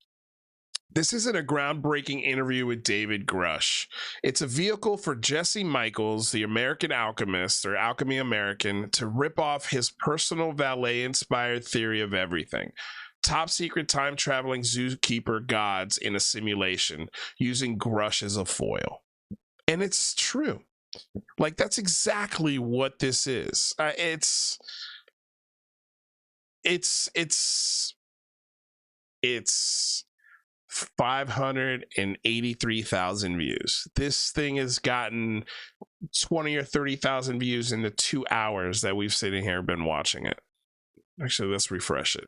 "This isn't a groundbreaking interview with David Grusch. It's a vehicle for Jesse Michels, the American alchemist, or Alchemy American, to rip off his personal valet-inspired theory of everything. Top secret time-traveling zookeeper gods in a simulation, using Grusch as a foil." And it's true. Like, that's exactly what this is. It's 583,000 views. This thing has gotten 20 or 30,000 views in the 2 hours that we've sitting here been watching it. Actually, let's refresh it.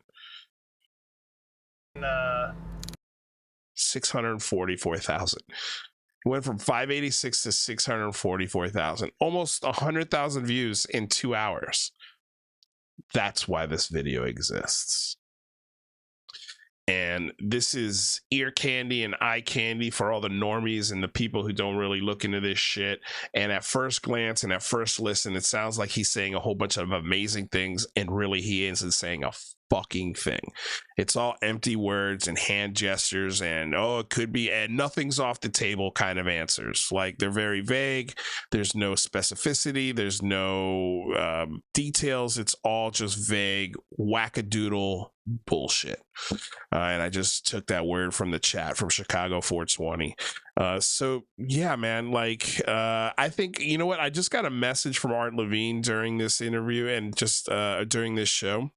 644,000. It went from 586 to 644,000. Almost 100,000 views in 2 hours. That's why this video exists. And this is ear candy and eye candy for all the normies and the people who don't really look into this shit. And at first glance and at first listen, it sounds like he's saying a whole bunch of amazing things, and really he isn't saying a fucking thing. It's all empty words and hand gestures and, oh, it could be, and nothing's off the table kind of answers. Like, they're very vague. There's no specificity. There's no details. It's all just vague wackadoodle bullshit. And I just took that word from the chat from Chicago 420. So yeah, man, like, I think, you know what? I just got a message from Art Levine during this interview and just during this show.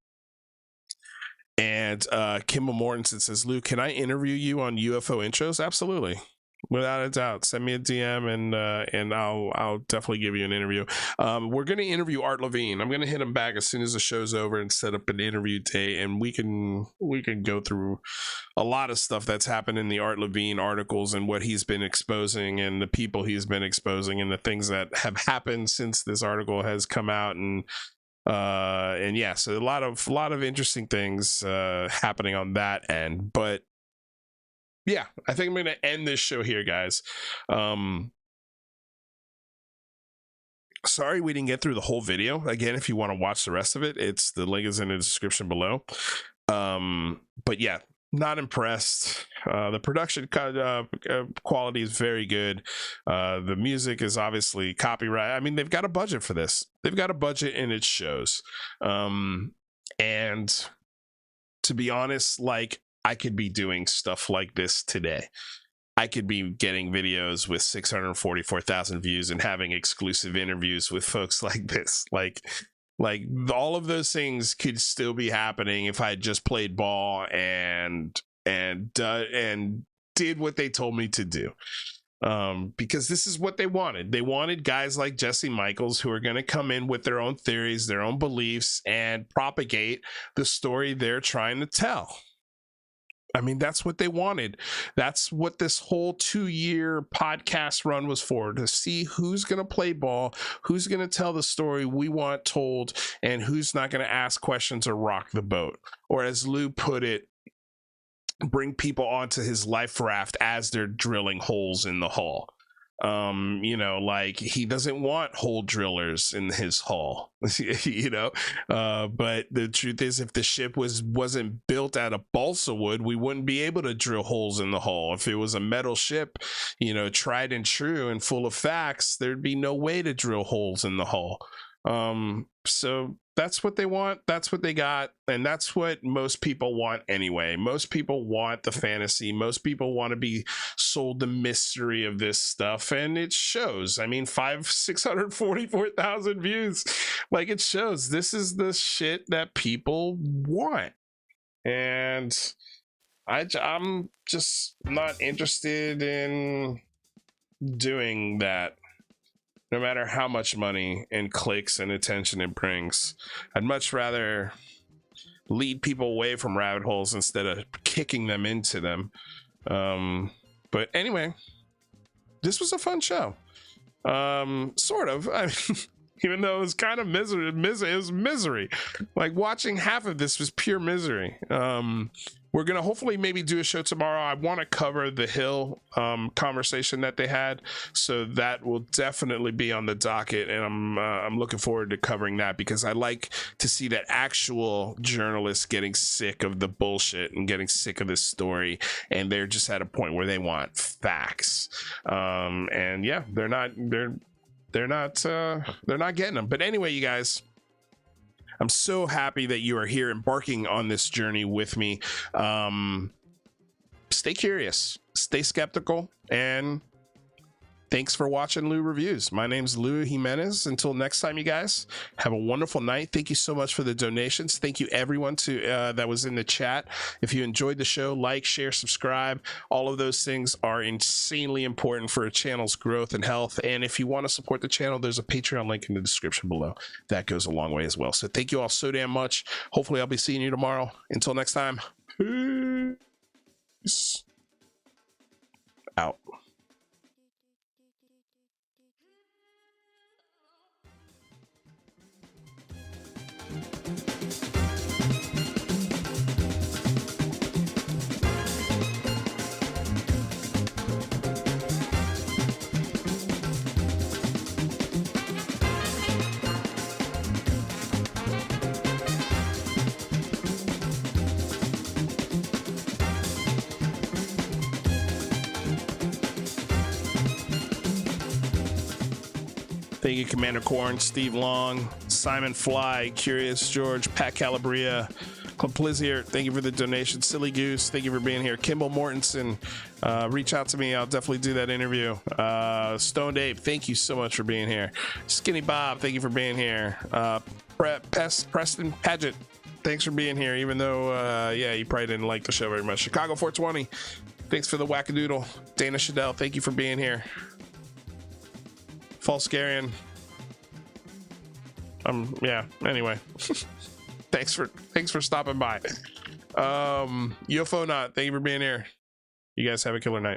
And Kimball Mortensen says, "Lou, can I interview you on UFO intros?" Absolutely. Without a doubt, send me a DM and I'll definitely give you an interview. We're gonna interview Art Levine. I'm gonna hit him back as soon as the show's over and set up an interview day, and we can go through a lot of stuff that's happened in the Art Levine articles and what he's been exposing and the people he's been exposing and the things that have happened since this article has come out, and yeah, so a lot of interesting things happening on that end. But yeah, I think I'm going to end this show here, guys. Sorry we didn't get through the whole video. Again, if you want to watch the rest of it, the link is in the description below. But yeah, not impressed. The production quality is very good. The music is obviously copyright. I mean, they've got a budget for this. They've got a budget, and it shows. And to be honest, like, I could be doing stuff like this today. I could be getting videos with 644,000 views and having exclusive interviews with folks like this. Like all of those things could still be happening if I just played ball and did what they told me to do. Because this is what they wanted. They wanted guys like Jesse Michels who are going to come in with their own theories, their own beliefs, and propagate the story they're trying to tell. I mean, that's what they wanted. That's what this whole 2-year podcast run was for, to see who's going to play ball, who's going to tell the story we want told, and who's not going to ask questions or rock the boat. Or as Lou put it, bring people onto his life raft as they're drilling holes in the hull. Like, he doesn't want hole drillers in his hull, but the truth is, if the ship wasn't built out of balsa wood, we wouldn't be able to drill holes in the hull. If it was a metal ship, tried and true and full of facts, there'd be no way to drill holes in the hull. So that's what they want. That's what they got. And that's what most people want anyway. Most people want the fantasy. Most people want to be sold the mystery of this stuff. And it shows. I mean, 644,000 views. Like, it shows. This is the shit that people want. And I'm just not interested in doing that. No matter how much money and clicks and attention it brings, I'd much rather lead people away from rabbit holes instead of kicking them into them. But anyway, this was a fun show. Sort of. I mean, even though it was kind of misery. It was misery. Like, watching half of this was pure misery. We're going to hopefully maybe do a show tomorrow. I want to cover the Hill conversation that they had. So that will definitely be on the docket. And I'm looking forward to covering that, because I like to see that actual journalists getting sick of the bullshit and getting sick of this story. And they're just at a point where they want facts. And yeah, they're not getting them. But anyway, you guys, I'm so happy that you are here embarking on this journey with me. Stay curious, stay skeptical, and thanks for watching Lou Reviews. My name's Lou Jimenez. Until next time, you guys, have a wonderful night. Thank you so much for the donations. Thank you everyone that was in the chat. If you enjoyed the show, like, share, subscribe. All of those things are insanely important for a channel's growth and health. And if you want to support the channel, there's a Patreon link in the description below. That goes a long way as well. So thank you all so damn much. Hopefully I'll be seeing you tomorrow. Until next time, peace out. Thank you, Commander Corn, Steve Long, Simon Fly, Curious George, Pat Calabria, Cliplizier, thank you for the donation. Silly Goose, thank you for being here. Kimball Mortensen, reach out to me. I'll definitely do that interview. Stoned Ape, thank you so much for being here. Skinny Bob, thank you for being here. Preston Paget, thanks for being here, even though, yeah, you probably didn't like the show very much. Chicago 420, Thanks for the wackadoodle. Dana Shadell, thank you for being here. Falscarian. Yeah, anyway. thanks for stopping by. UFO Not, thank you for being here. You guys have a killer night.